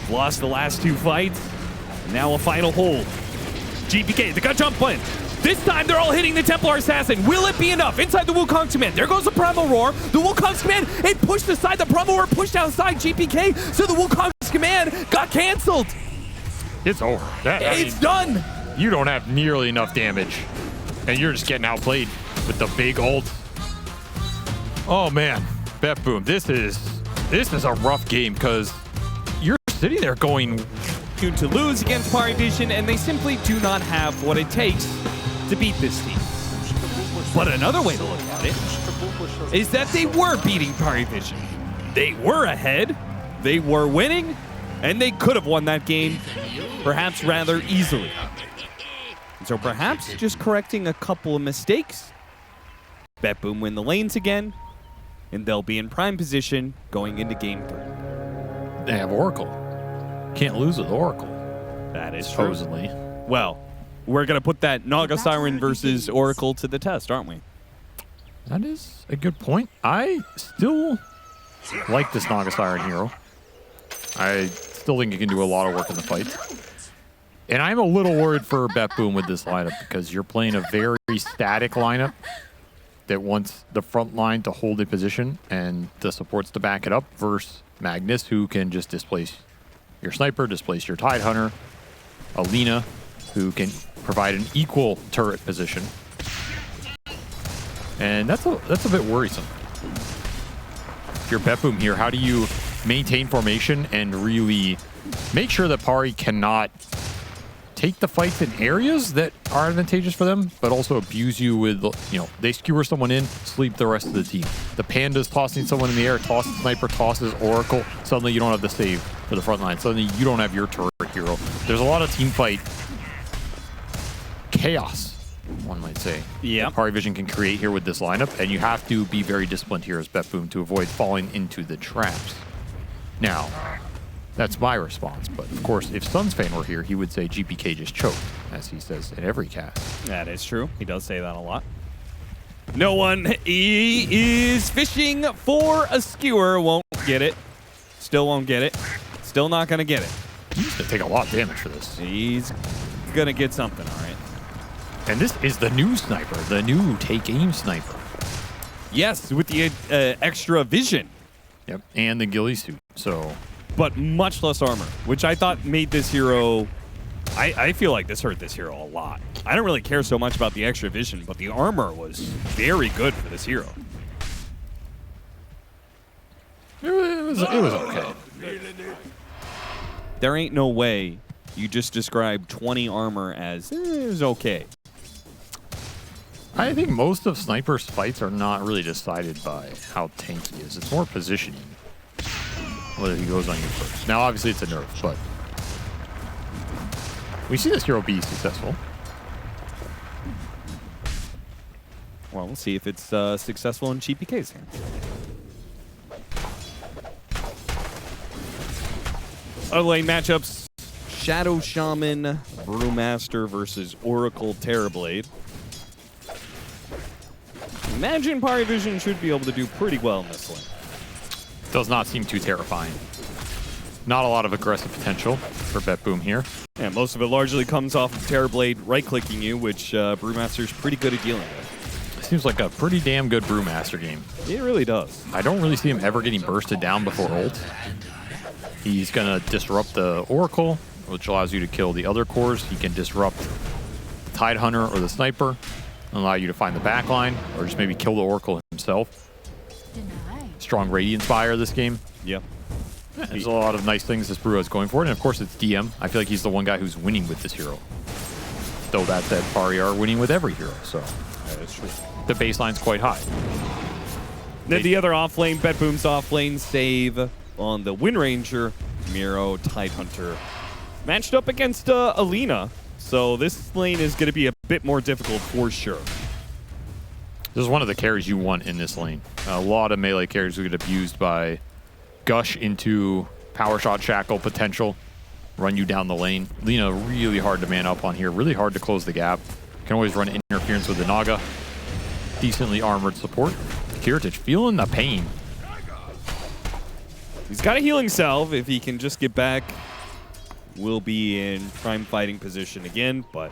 Lost the last 2 fights. Now a final hold. GPK, the gut jump win. This time they're all hitting the Templar Assassin. Will it be enough? Inside the Wukong's Command. There goes the Primal Roar. The Wukong's Command, it pushed aside. The Primal Roar pushed outside GPK, so the Wukong's Command got canceled. It's over. It's done. You don't have nearly enough damage, and you're just getting outplayed with the big ult. Oh man, BetBoom, this is a rough game because you're sitting there going To lose against PARIVISION, and they simply do not have what it takes to beat this team. But another way to look at it is that they were beating PARIVISION. They were ahead, they were winning, and they could have won that game perhaps rather easily. So perhaps just correcting a couple of mistakes. BetBoom win the lanes again, and they'll be in prime position going into game 3. They have Oracle. Can't lose with Oracle, That is true. supposedly. Well, we're going to put that Naga Siren versus Oracle to the test, aren't we? That is a good point. I still like this Naga Siren hero. I still think he can do a lot of work in the fight. And I'm a little worried for BetBoom with this lineup because you're playing a very static lineup that wants the front line to hold a position and the supports to back it up versus Magnus, who can just displace your sniper, displace your Tide Hunter, Alina, who can provide an equal turret position. And that's a bit worrisome. If you're BetBoom here, how do you maintain formation and really make sure that Pari cannot take the fights in areas that are advantageous for them, but also abuse you with, you know, they skewer someone in, sleep the rest of the team. The Panda's tossing someone in the air, tosses Sniper, tosses Oracle. Suddenly you don't have the save for the front line. Suddenly you don't have your turret hero. There's a lot of team fight chaos, one might say. Yeah. PARIVISION can create here with this lineup, and you have to be very disciplined here as BetBoom to avoid falling into the traps. Now, that's my response, but of course, if Suns fan were here, he would say GPK just choked, as he says in every cast. That is true. He does say that a lot. No one is fishing for a skewer. Won't get it. Still won't get it. Still not going to get it. He's going to take a lot of damage for this. He's going to get something, all right. And this is the new sniper, the new take aim sniper. Yes, with the extra vision. Yep, and the ghillie suit. So, but much less armor, which I thought made this hero... I feel like this hurt this hero a lot. I don't really care so much about the extra vision, but the armor was very good for this hero. it was okay. There ain't no way you just described 20 armor as, it was okay. I think most of Sniper's fights are not really decided by how tanky he is. It's more positioning, whether he goes on you first. Now, obviously, it's a nerf, but we see this hero be successful. Well, we'll see if it's successful in GPK's hands. Other lane matchups, Shadow Shaman, Brewmaster versus Oracle Terrorblade. Imagine PARIVISION should be able to do pretty well in this lane. Does not seem too terrifying. Not a lot of aggressive potential for BetBoom here. Yeah, most of it largely comes off of Terrorblade right-clicking you, which Brewmaster's pretty good at dealing with. Seems like a pretty damn good Brewmaster game. It really does. I don't really see him ever getting bursted down before ult. He's going to disrupt the Oracle, which allows you to kill the other cores. He can disrupt the Tide Hunter or the Sniper, and allow you to find the backline, or just maybe kill the Oracle himself. Strong Radiant Fire this game. Yep. Yeah, there's a lot of nice things this Brew is going for, and of course it's DM. I feel like he's the one guy who's winning with this hero. Though that said, Pari are winning with every hero, so That is true. the baseline's quite high. Then the other off-lane, BetBoom's off-lane save on the Wind Ranger, Miro, Tidehunter. Matched up against Alina, so this lane is going to be a bit more difficult for sure. This is one of the carries you want in this lane. A lot of melee carries will get abused by Gush into Power Shot Shackle potential, run you down the lane. Lina really hard to man up on here, really hard to close the gap. Can always run interference with the Naga. Decently armored support. Kiritich feeling the pain. He's got a healing salve. If he can just get back, we'll be in prime fighting position again, but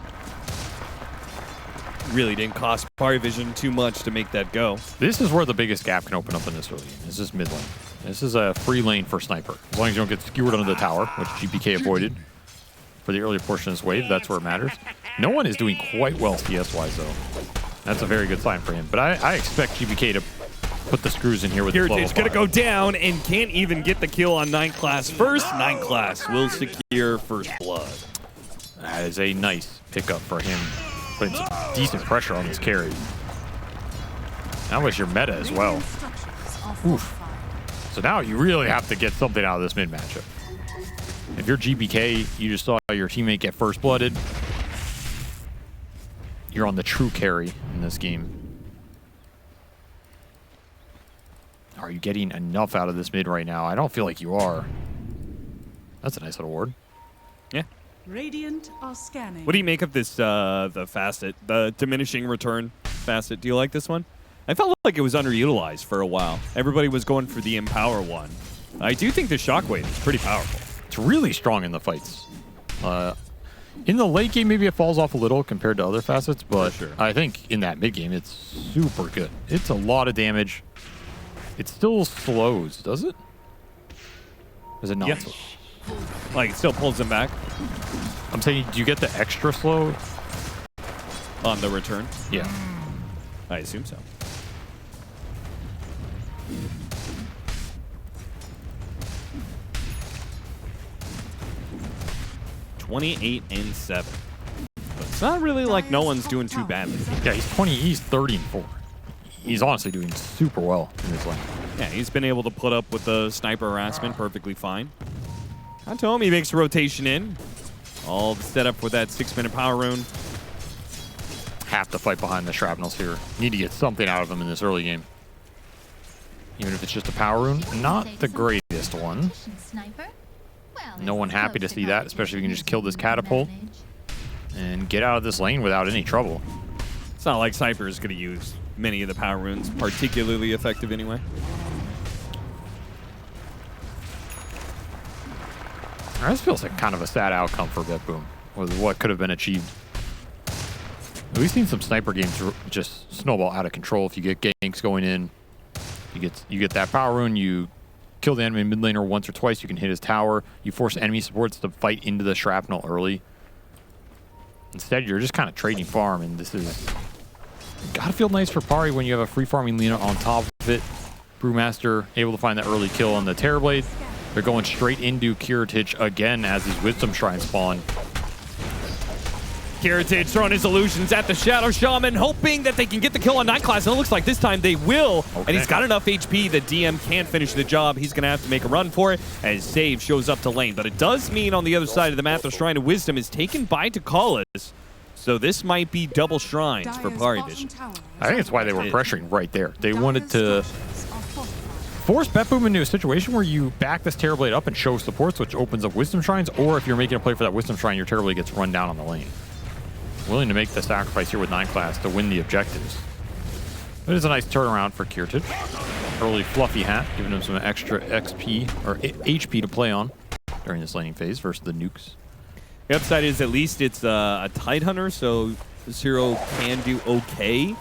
really didn't cost PARIVISION too much to make that go. This is where the biggest gap can open up in this early game. This is mid lane. This is a free lane for Sniper. As long as you don't get skewered under the tower, which GPK avoided for the earlier portion of this wave, that's where it matters. No one is doing quite well CS-wise, though. That's a very good sign for him. But I expect GPK to put the screws in here with the flow of Kiritich gonna fire. go down and can't even get the kill on 9 class first. 9 class will secure first blood. That is a nice pickup for him. Putting some decent pressure on this carry. That was your meta as well. Oof. So now you really have to get something out of this mid matchup. If you're GPK, you just saw your teammate get first blooded. You're on the true carry in this game. Are you getting enough out of this mid right now? I don't feel like you are. That's a nice little ward. Yeah. Radiant are scanning. What do you make of this, the facet, the diminishing return facet? Do you like this one? I felt like it was underutilized for a while. Everybody was going for the Empower one. I do think the Shockwave is pretty powerful. It's really strong in the fights. In the late game, maybe it falls off a little compared to other facets, but sure. I think in that mid game, it's super good. It's a lot of damage. It still slows, does it? Is it not? Yeah. Like, it still pulls them back I'm saying, do you get the extra slow? on the return. Yeah. I assume so. $28-7. But it's not really like no one's doing too badly. Yeah, he's 20, he's 30 and 4. He's honestly doing super well in this lane. Yeah, he's been able to put up with the sniper harassment perfectly fine. I told him he makes a rotation in. All set up with that 6-minute power rune. Have to fight behind the shrapnels here. Need to get something out of him in this early game. Even if it's just a power rune. Not the greatest one. No one happy to see that, especially if you can just kill this catapult and get out of this lane without any trouble. It's not like Cypher is going to use many of the power runes particularly effective anyway. This feels like kind of a sad outcome for BetBoom with what could have been achieved. We've seen some sniper games just snowball out of control. If you get ganks going in, you get that power rune, you kill the enemy mid laner once or twice, you can hit his tower, you force enemy supports to fight into the shrapnel early. Instead, you're just kind of trading farm, and this is gotta feel nice for Pari when you have a free farming Lina on top of it. Brewmaster able to find that early kill on the Terrorblade. They're going straight into Kiritich again as these Wisdom Shrines spawn. Kiritich throwing his illusions at the Shadow Shaman, hoping that they can get the kill on Night Class, and it looks like this time they will. Okay. And he's got enough HP, the DM can't finish the job. He's going to have to make a run for it as Save shows up to lane. But it does mean on the other side of the map, the Shrine of Wisdom is taken by Takalis. So this might be double shrines for PARIVISION. I think it's why they were pressuring right there. They wanted to force BetBoom into a situation where you back this Terrorblade up and show supports, which opens up Wisdom Shrines, or if you're making a play for that Wisdom Shrine, your Terrorblade gets run down on the lane. Willing to make the sacrifice here with 9 class to win the objectives. It is a nice turnaround for Kiritich. Early fluffy hat, giving him some extra XP or HP to play on during this laning phase versus the nukes. The upside is at least it's a Tidehunter, so Zero can do okay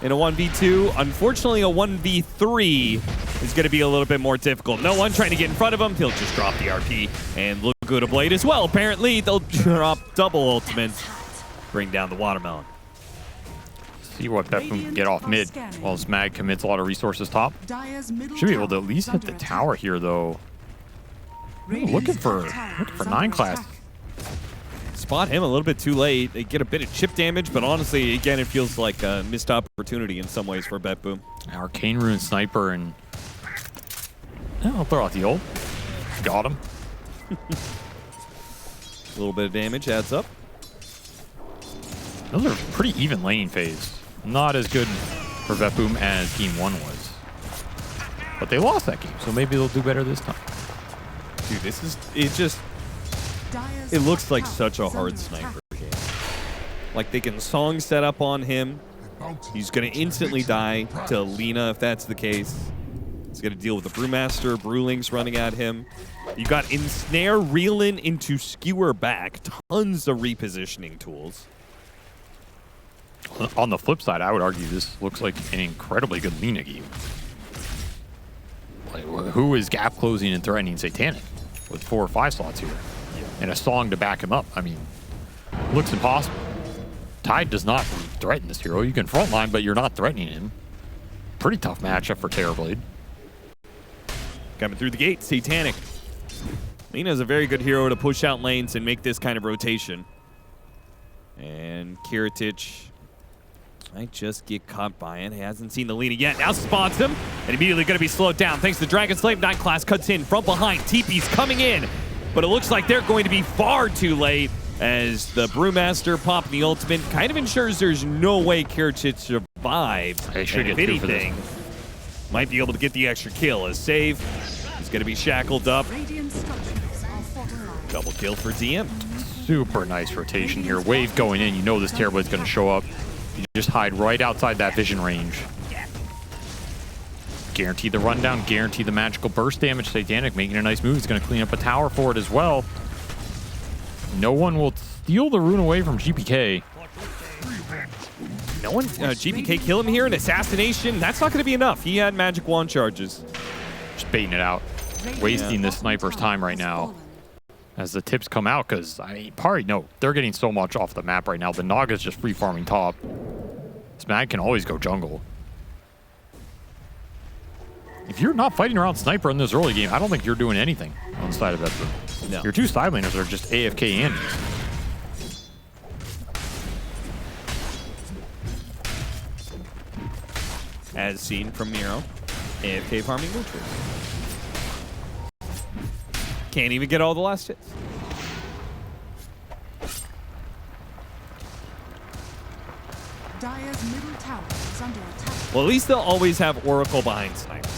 in a 1v2. Unfortunately, a 1v3 is going to be a little bit more difficult. No one trying to get in front of him. He'll just drop the RP and look good a blade as well. Apparently, they'll drop double ultimates, bring down the watermelon. See what BetBoom can get off mid while Smag commits a lot of resources top. Should be able to at least hit the tower here, though. Ooh, looking for 9 class. Spot him a little bit too late. They get a bit of chip damage, but honestly, again, it feels like a missed opportunity in some ways for BetBoom. Arcane Rune Sniper, and I'll throw out the ult. Got him. A little bit of damage adds up. Those are pretty even laning phase. Not as good for BetBoom as Game 1 was. But they lost that game, so maybe they'll do better this time. Dude, it looks like such a hard sniper game. Like, they can song set up on him. He's going to instantly die to Lina if that's the case. He's going to deal with the Brewmaster, Brewlings running at him. You got Ensnare, Reelin into Skewer back. Tons of repositioning tools. On the flip side, I would argue this looks like an incredibly good Lina game. Like, who is gap closing and threatening Satanic with 4 or 5 slots here? And a song to back him up. I mean, looks impossible. Tide does not threaten this hero. You can frontline, but you're not threatening him. Pretty tough matchup for Terrorblade. Coming through the gate, Satanic. Lina's a very good hero to push out lanes and make this kind of rotation. And Kiritich might just get caught by it. He hasn't seen the Lina yet. Now spots him, and immediately going to be slowed down. Thanks to Dragon Slave, 9 class cuts in from behind. TP's coming in, but it looks like they're going to be far too late as the Brewmaster popping the ultimate kind of ensures there's no way Kiritich survives. They should and get if 2 for this. anything, Might be able to get the extra kill. A save. He's going to be shackled up. Radiant structures are fortified. Double kill for DM. Super nice rotation here. Wave going in. You know this Terrorblade's going to show up. You just hide right outside that vision range. Guarantee the rundown. Guarantee the magical burst damage. Satanic making a nice move. He's going to clean up a tower for it as well. No one will steal the rune away from GPK. No one, GPK kill him here, an assassination. That's not going to be enough. He had magic wand charges. Just baiting it out. Wasting this sniper's time right now as the tips come out, because, I mean, no, they're getting so much off the map right now. The Naga's just free farming top. This mag can always go jungle. If you're not fighting around sniper in this early game, I don't think you're doing anything on the side of BetBoom. No. Your two side laners are just AFK Andes. As seen from Miro, AFK farming neutral. Can't even get all the last hits. Dire's middle tower is under attack. Well, at least they'll always have Oracle behind Sniper.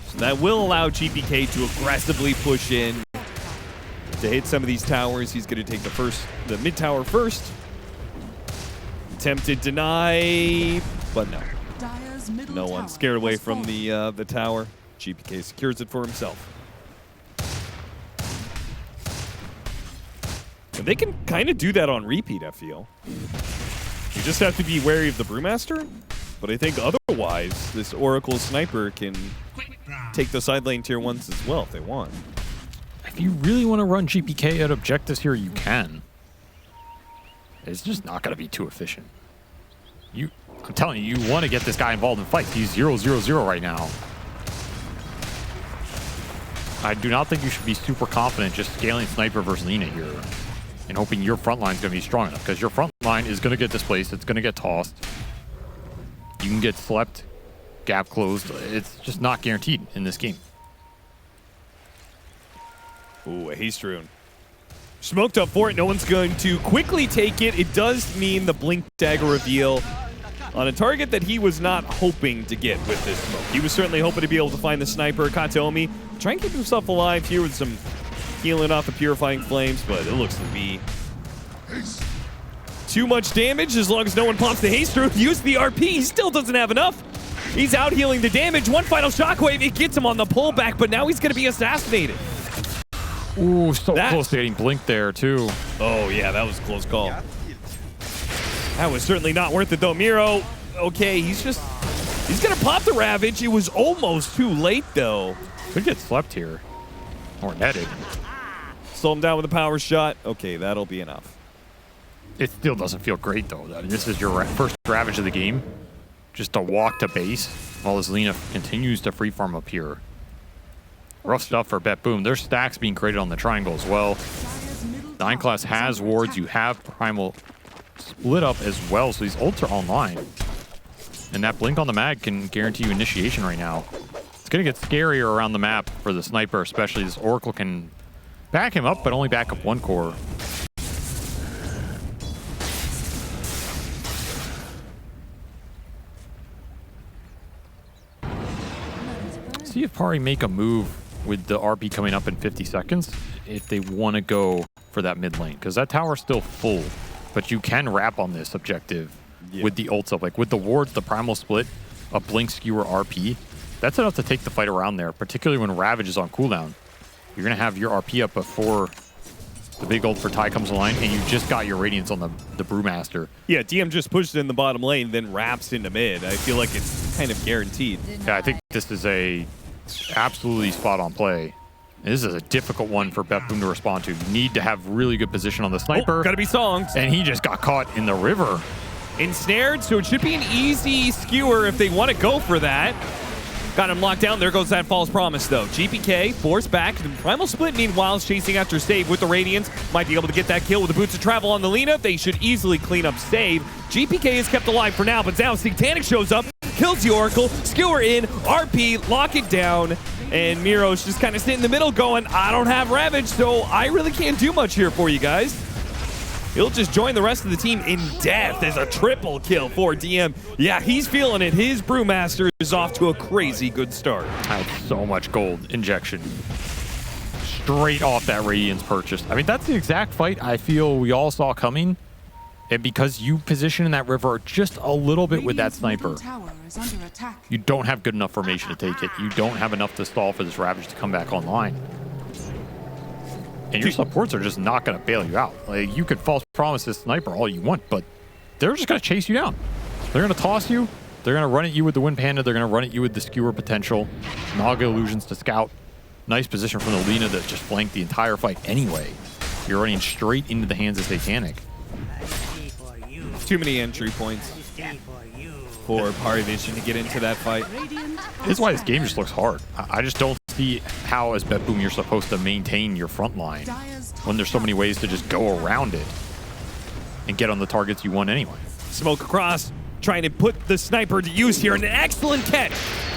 So that will allow GPK to aggressively push in to hit some of these towers. He's going to take the mid tower first. Attempted deny, but no. Dire's middle No tower one scared away has from fallen. the tower. GPK secures it for himself. And they can kind of do that on repeat, I feel. You just have to be wary of the Brewmaster, but I think otherwise, this Oracle Sniper can take the side lane tier 1s as well if they want. If you really want to run GPK at objectives here, you can. It's just not going to be too efficient. I'm telling you, you want to get this guy involved in fights. He's 0-0-0 right now. I do not think you should be super confident just scaling Sniper versus Lina here and hoping your front line is going to be strong enough, because your front line is going to get displaced. It's going to get tossed. You can get slept, gap closed. It's just not guaranteed in this game. Ooh, a haste rune. Smoked up for it. No one's going to quickly take it. It does mean the blink dagger reveal on a target that he was not hoping to get with this smoke. He was certainly hoping to be able to find the sniper, Kataomi. Try and keep himself alive here with some healing off the Purifying Flames, but it looks to be too much damage as long as no one pops the haste rune. Use the RP. He still doesn't have enough. He's out healing the damage. One final shockwave. It gets him on the pullback, but now he's going to be assassinated. Ooh, so close to getting blinked there, too. Oh, yeah, that was a close call. That was certainly not worth it, though. Miro, okay, he's going to pop the Ravage. It was almost too late, though. Could get slept here. Or netted. Slow him down with a power shot. Okay, that'll be enough. It still doesn't feel great, though. I mean, this is your first Ravage of the game. Just to walk to base while this Lina continues to free farm up here. Rough stuff for BetBoom. There's stacks being created on the triangle as well. 9 class has wards. You have Primal split up as well, so these ults are online. And that blink on the mag can guarantee you initiation right now. It's going to get scarier around the map for the sniper, especially. This Oracle can back him up, but only back up one core. See if Pari make a move with the RP coming up in 50 seconds if they want to go for that mid lane, because that tower's still full, but you can wrap on this objective with the ults up. Like with the wards, the primal split, a blink skewer RP, that's enough to take the fight around there, particularly when Ravage is on cooldown. You're going to have your RP up before the big ult for Ty comes online, and you just got your Radiance on the Brewmaster. Yeah, DM just pushed it in the bottom lane, then wraps into mid. I feel like it's kind of guaranteed. Yeah, I think this is a absolutely spot on play. And this is a difficult one for BetBoom to respond to. You need to have really good position on the sniper. Oh, gotta be songed. And he just got caught in the river. Ensnared, so it should be an easy skewer if they want to go for that. Got him locked down. There goes that false promise, though. GPK forced back. The Primal Split, meanwhile, is chasing after Save with the Radiance. Might be able to get that kill with the Boots of Travel on the Lina. They should easily clean up Save. GPK is kept alive for now, but now Satanic shows up, kills the Oracle, skewer in, RP, lock it down, and Miro's just kind of sitting in the middle going, I don't have Ravage, so I really can't do much here for you guys. He'll just join the rest of the team in death as a triple kill for DM. Yeah, he's feeling it. His Brewmaster is off to a crazy good start. Had so much gold injection straight off that Radiance purchase. I mean, that's the exact fight I feel we all saw coming. And because you position in that river just a little bit with that sniper, you don't have good enough formation to take it. You don't have enough to stall for this Ravage to come back online. And your supports are just not going to bail you out. Like, you could false promise this sniper all you want, but they're just going to chase you down. They're going to toss you. They're going to run at you with the Wind Panda. They're going to run at you with the Skewer potential. Naga illusions to scout. Nice position from the Lina that just flanked the entire fight anyway. You're running straight into the hands of Satanic. Too many entry points for PARIVISION to get into that fight. This is why this game just looks hard. I just don't see how, as BetBoom, you're supposed to maintain your front line when there's so many ways to just go around it and get on the targets you want anyway. Smoke across, trying to put the sniper to use here. An excellent catch.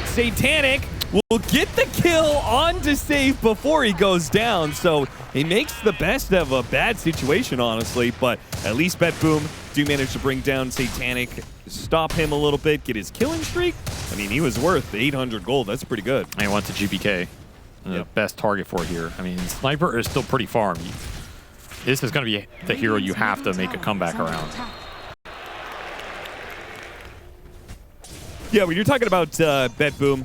Satanic will get the kill on to save before he goes down. So he makes the best of a bad situation, honestly. But at least BetBoom do manage to bring down Satanic, stop him a little bit, get his killing streak. I mean, he was worth 800 gold. That's pretty good. And he went to GBK, the best target for here. I mean, Sniper is still pretty farm. This is going to be the hero you have to make a comeback around. Yeah, when you're talking about BetBoom,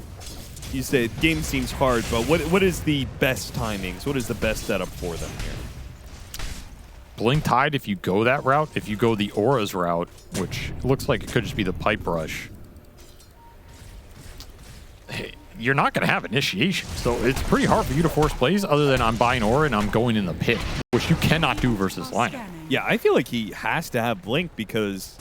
you say game seems hard, but what is the best timings? What is the best setup for them here? Blink Tide, if you go that route, if you go the Auras route, which looks like it could just be the Pipe Rush, you're not going to have initiation. So it's pretty hard for you to force plays other than I'm buying Aura and I'm going in the pit, which you cannot do versus lineup. Yeah, I feel like he has to have Blink because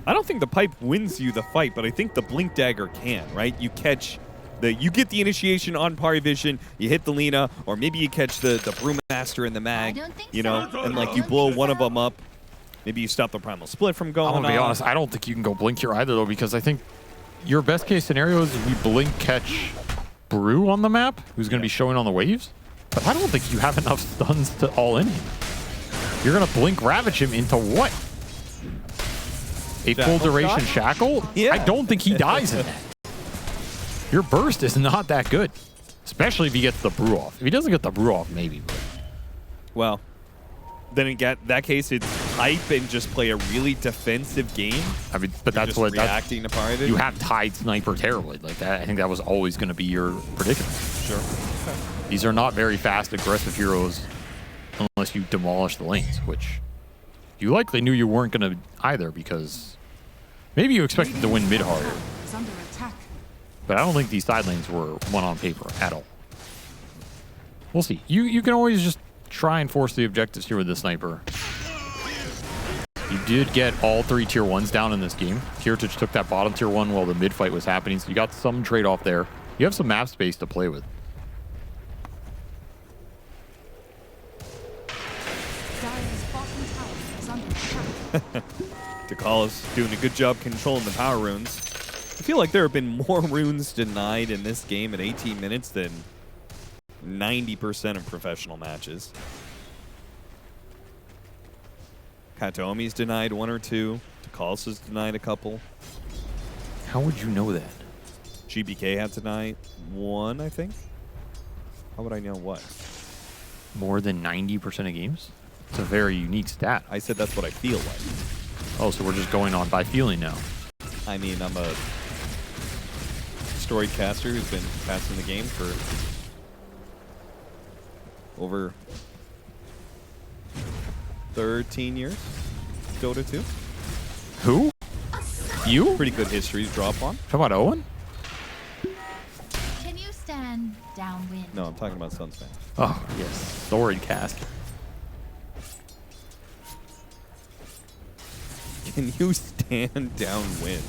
I don't think the Pipe wins you the fight, but I think the Blink Dagger can, right? You catch you get the initiation on PARIVISION, you hit the Lina, or maybe you catch the Brewmaster in the mag, you know, and like you blow one of them up. Maybe you stop the Primal Split from going on. I'm going to be honest, I don't think you can go Blink here either, though, because I think your best case scenario is we Blink catch Brew on the map, who's going to be showing on the waves, but I don't think you have enough stuns to all in him. You're going to Blink Ravage him into what? A full duration shackle? Yeah. I don't think he dies in that. Your burst is not that good, especially if he gets the Brew off. If he doesn't get the Brew off, maybe. But. Well, then in that case, it's hype and just play a really defensive game. I mean, but that's what reacting to PARIVISION. You have Tide Sniper terribly like that. I think that was always going to be your predicament. Sure. These are not very fast, aggressive heroes unless you demolish the lanes, which you likely knew you weren't going to either because maybe you expected to win mid harder. But I don't think these side lanes were one on paper at all. We'll see. You can always just try and force the objectives here with the sniper. You did get all 3 tier 1s down in this game. Kirtich took that bottom tier 1 while the mid fight was happening, so you got some trade-off there. You have some map space to play with. Takala's doing a good job controlling the power runes. I feel like there have been more runes denied in this game at 18 minutes than 90% of professional matches. Katomi's denied 1 or 2. Takala's has denied a couple. How would you know that? GBK had denied 1, I think. How would I know what? More than 90% of games? It's a very unique stat. I said that's what I feel like. Oh, so we're just going on by feeling now. I mean, I'm a storied caster who's been casting the game for over 13 years. Dota2. Who? You? Pretty good history to drop on. Talking about Owen? Can you stand downwind? No, I'm talking about Sunspan. Oh, yes. Storied caster. Can you stand downwind?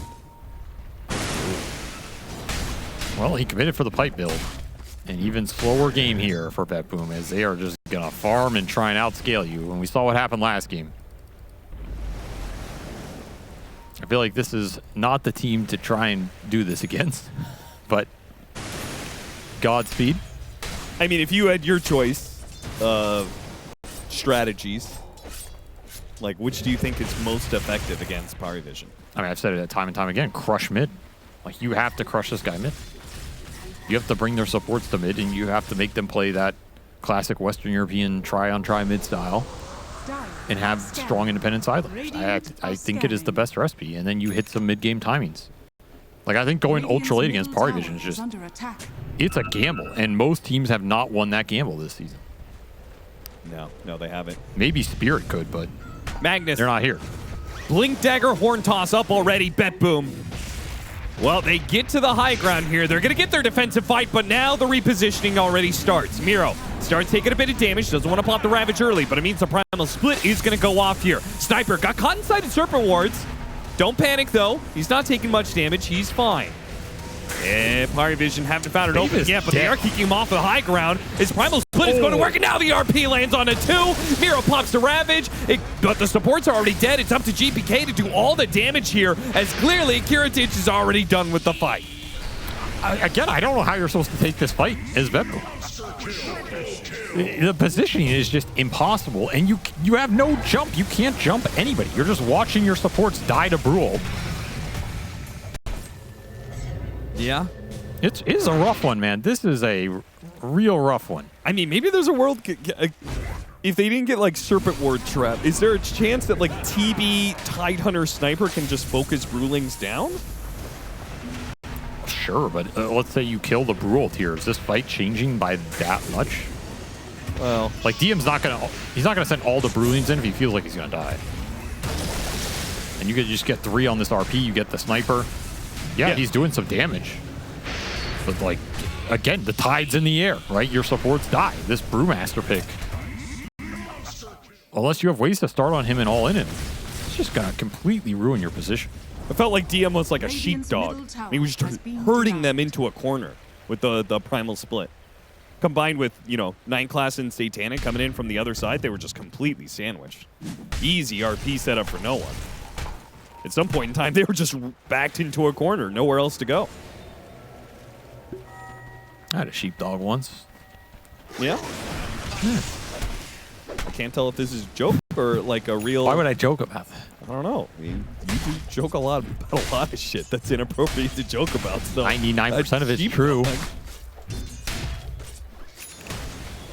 Well, he committed for the pipe build. An even slower game here for BetBoom as they are just going to farm and try and outscale you. And we saw what happened last game. I feel like this is not the team to try and do this against, but Godspeed. I mean, if you had your choice of strategies, Like, which do you think is most effective against PARIVISION? I mean, I've said it time and time again. Crush mid. Like, you have to crush this guy mid. You have to bring their supports to mid, and you have to make them play that classic Western European try-on-try mid style and have strong independent sidelines. I think it is the best recipe, and then you hit some mid-game timings. Like, I think going ultra late against PARIVISION is just, it's a gamble, and most teams have not won that gamble this season. No, they haven't. Maybe Spirit could, but Magnus. they're not here. Blink Dagger Horn Toss up already, BetBoom. Well, they get to the high ground here. They're going to get their defensive fight, but now the repositioning already starts. Miro starts taking a bit of damage. Doesn't want to pop the Ravage early, but it means the Primal Split is going to go off here. Sniper got caught inside of Serpent Wards. Don't panic, though. He's not taking much damage. He's fine. And PARIVISION haven't found it open yet, but they are kicking him off the high ground. His Primal Split is going to work, and now the RP lands on a 2. Miro pops the Ravage, but the supports are already dead. It's up to GPK to do all the damage here, as clearly Kiritich is already done with the fight. Again, I don't know how you're supposed to take this fight as BetBoom. The positioning is just impossible, and you have no jump. You can't jump anybody. You're just watching your supports die to Brule. Yeah. It is a rough one, man. This is a real rough one. I mean, maybe there's a world... If they didn't get, like, Serpent Ward Trap, is there a chance that, like, TB Tidehunter Sniper can just focus Brulings down? Sure, but let's say you kill the Brule tier. Is this fight changing by that much? Well... Like, DM's not gonna... He's not gonna send all the Brulings in if he feels like he's gonna die. And you could just get 3 on this RP. You get the Sniper. Yeah, he's doing some damage. But, like, again, the tide's in the air, right? Your supports die. This Brewmaster pick, unless you have ways to start on him and all in him, it's just going to completely ruin your position. I felt like DM was like a sheepdog. He was just herding them into a corner with the Primal Split. Combined with, you know, 9 class and Satanic coming in from the other side, they were just completely sandwiched. Easy RP setup for no one. At some point in time, they were just backed into a corner, nowhere else to go. I had a sheepdog once. Yeah? I can't tell if this is a joke or like a real... Why would I joke about that? I don't know. I mean, you do joke a lot about a lot of shit that's inappropriate to joke about. So 99% of it's true.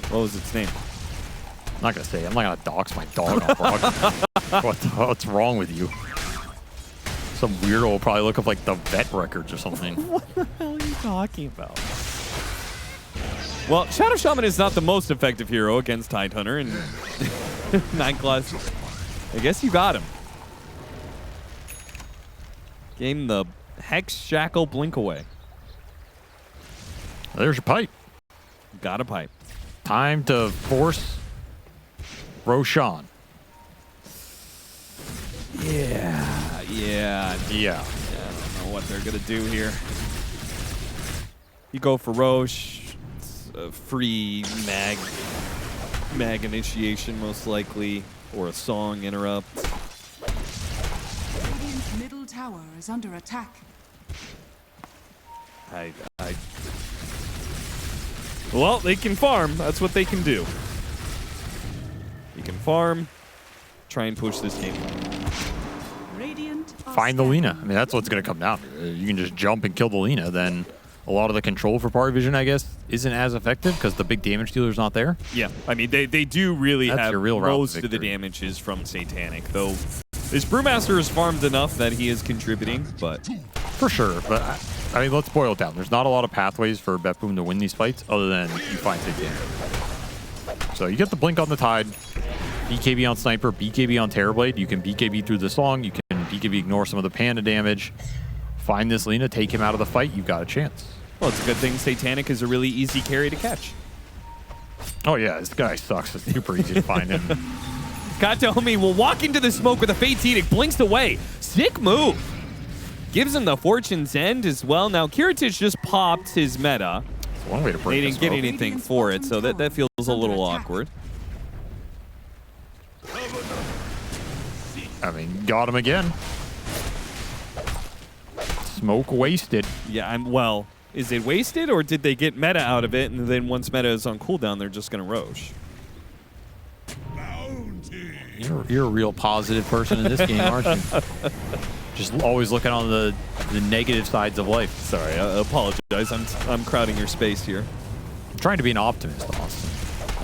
What was its name? I'm not going to say it. I'm not going to dox my dog on Frog. What's wrong with you? Some weirdo will probably look up like the vet records or something. What the hell are you talking about? Well, Shadow Shaman is not the most effective hero against Tidehunter and 9 class. I guess you got him. Game the Hex Shackle Blink away. There's your pipe. Got a pipe. Time to force Roshan. Yeah. Yeah. I don't know what they're going to do here. You go for Roche. It's a free mag initiation, most likely, or a song interrupt. Radiant's middle tower is under attack. Well, they can farm. That's what they can do. You can farm, try and push this game. Radiant Find the Lina. I mean, that's what's going to come down to. You can just jump and kill the Lina. Then a lot of the control for PARIVISION, I guess, isn't as effective because the big damage dealer's not there. Yeah, I mean, they do really That's have your real route to most of the victory. damage is from Satanic, though this Brewmaster is farmed enough that he is contributing, but... For sure, but I mean, let's boil it down. There's not a lot of pathways for BetBoom to win these fights other than you find Satanic. So you get the Blink on the Tide, BKB on Sniper, BKB on Terrorblade. You can BKB through the Song. You can BKB ignore some of the Panda damage. Find this Lina, take him out of the fight. You've got a chance. Well, it's a good thing Satanic is a really easy carry to catch. Oh, yeah, this guy sucks. It's super easy to find him. Katomi will walk into the smoke with a Fate's Edict, blinks away. Sick move. Gives him the Fortune's End as well. Now, Kiritich just popped his meta. It's one way to break They didn't get smoke. anything for it, so that feels a little awkward. I mean, got him again. Smoke wasted. Yeah, well, is it wasted, or did they get meta out of it, and then once meta is on cooldown, they're just going to Roche? You're a real positive person in this game, aren't you? Just always looking on the negative sides of life. Sorry, I apologize. I'm crowding your space here. I'm trying to be an optimist, Austin.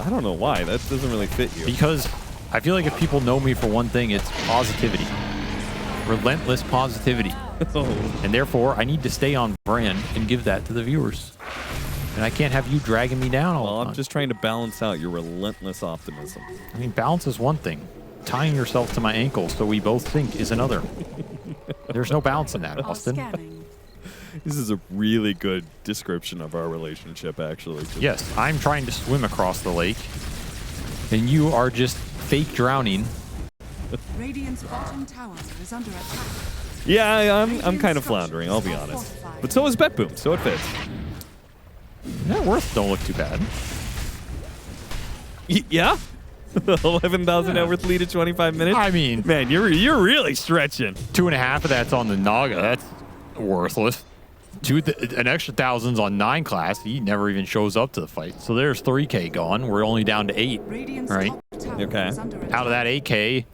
I don't know why. That doesn't really fit you. Because I feel like if people know me for one thing, it's positivity. Relentless positivity. And therefore, I need to stay on brand and give that to the viewers. And I can't have you dragging me down all the time. I'm just trying to balance out your relentless optimism. I mean, balance is one thing. Tying yourself to my ankle so we both think is another. There's no balance in that, Are Austin. scanning. This is a really good description of our relationship, actually. Yes, I'm trying to swim across the lake, and you are just fake drowning. Radiant's bottom tower is under attack. Yeah, I'm kind of floundering, I'll be honest. But so is BetBoom, so it fits. Net worth don't look too bad. Yeah? 11,000 net worth lead at 25 minutes? I mean, Man, you're really stretching. 2.5 of that's on the Naga. That's worthless. An extra 1,000's on 9 class. He never even shows up to the fight. So there's 3K gone. We're only down to 8. Radiant's Right. top tower Okay. is under attack. Out of that 8K,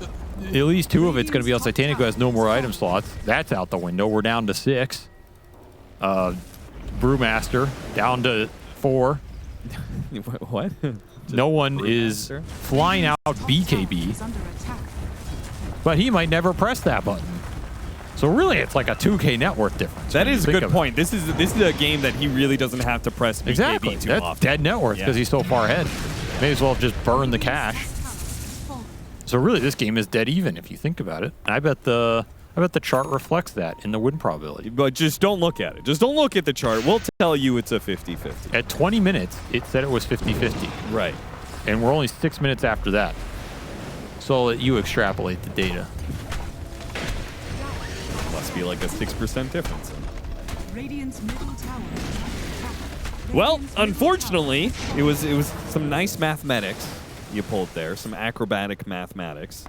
at least 2 of it's going to be on Titanic, who has no more item slots. That's out the window. We're down to 6. Brewmaster down to 4. What? No one is Brewmaster? flying out BKB, Is under attack. but he might never press that button. So really, it's like a 2K net worth difference. That when you is a think good of it. point. This is a game that he really doesn't have to press BKB Exactly. too That's often. dead net worth because Yeah. he's so far ahead. May as well just burn the cash. So really, this game is dead even if you think about it. I bet the chart reflects that in the win probability. But just don't look at it. Just don't look at the chart. We'll tell you it's a 50-50. At 20 minutes, it said it was 50-50. Right. And we're only 6 minutes after that. So I'll let you extrapolate the data. Must be like a 6% difference. Radiant's middle tower is under attack. Well, Radiant's middle unfortunately, it was some nice mathematics you pulled there, some acrobatic mathematics.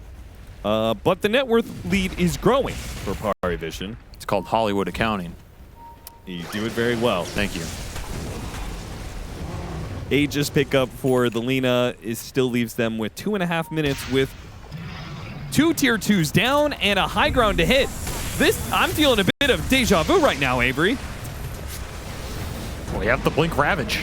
But the net worth lead is growing for PARIVISION. It's called Hollywood accounting. You do it very well. Thank you. Aegis pickup for the Lina still leaves them with 2.5 minutes with 2 tier 2s down and a high ground to hit. I'm feeling a bit of deja vu right now, Avery. We have the Blink Ravage.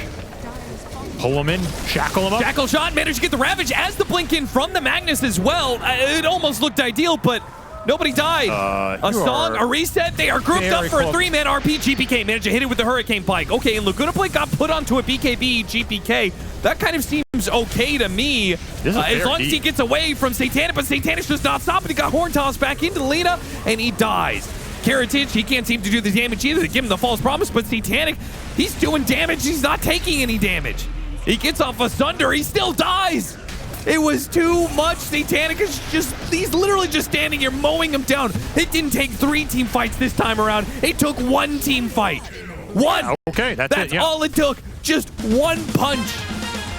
Pull him in, shackle him up. Jackal shot, managed to get the Ravage as the blink in from the Magnus as well. It almost looked ideal, but nobody died. A you song, are a reset. They are grouped up very for a close. 3-man RP. GPK managed to hit it with the Hurricane Pike. Okay, and Laguna Blink got put onto a BKB GPK. That kind of seems okay to me. This is As long as he deep. gets away from Satanic, but Satanic does not stop it. He got Horn tossed back into Lina, and he dies. Heritage, he can't seem to do the damage either. They give him the false promise, but Satanic, he's doing damage. He's not taking any damage. He gets off a Sunder. He still dies. It was too much. Satanic is he's literally just standing here mowing him down. It didn't take 3 team fights this time around. It took 1 team fight. 1. Okay, that's it, yeah. all it took. Just 1 punch.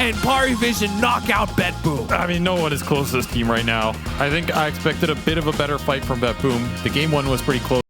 And PARIVISION knock out BetBoom. I mean, no one is close to this team right now. I think I expected a bit of a better fight from BetBoom. The game 1 was pretty close.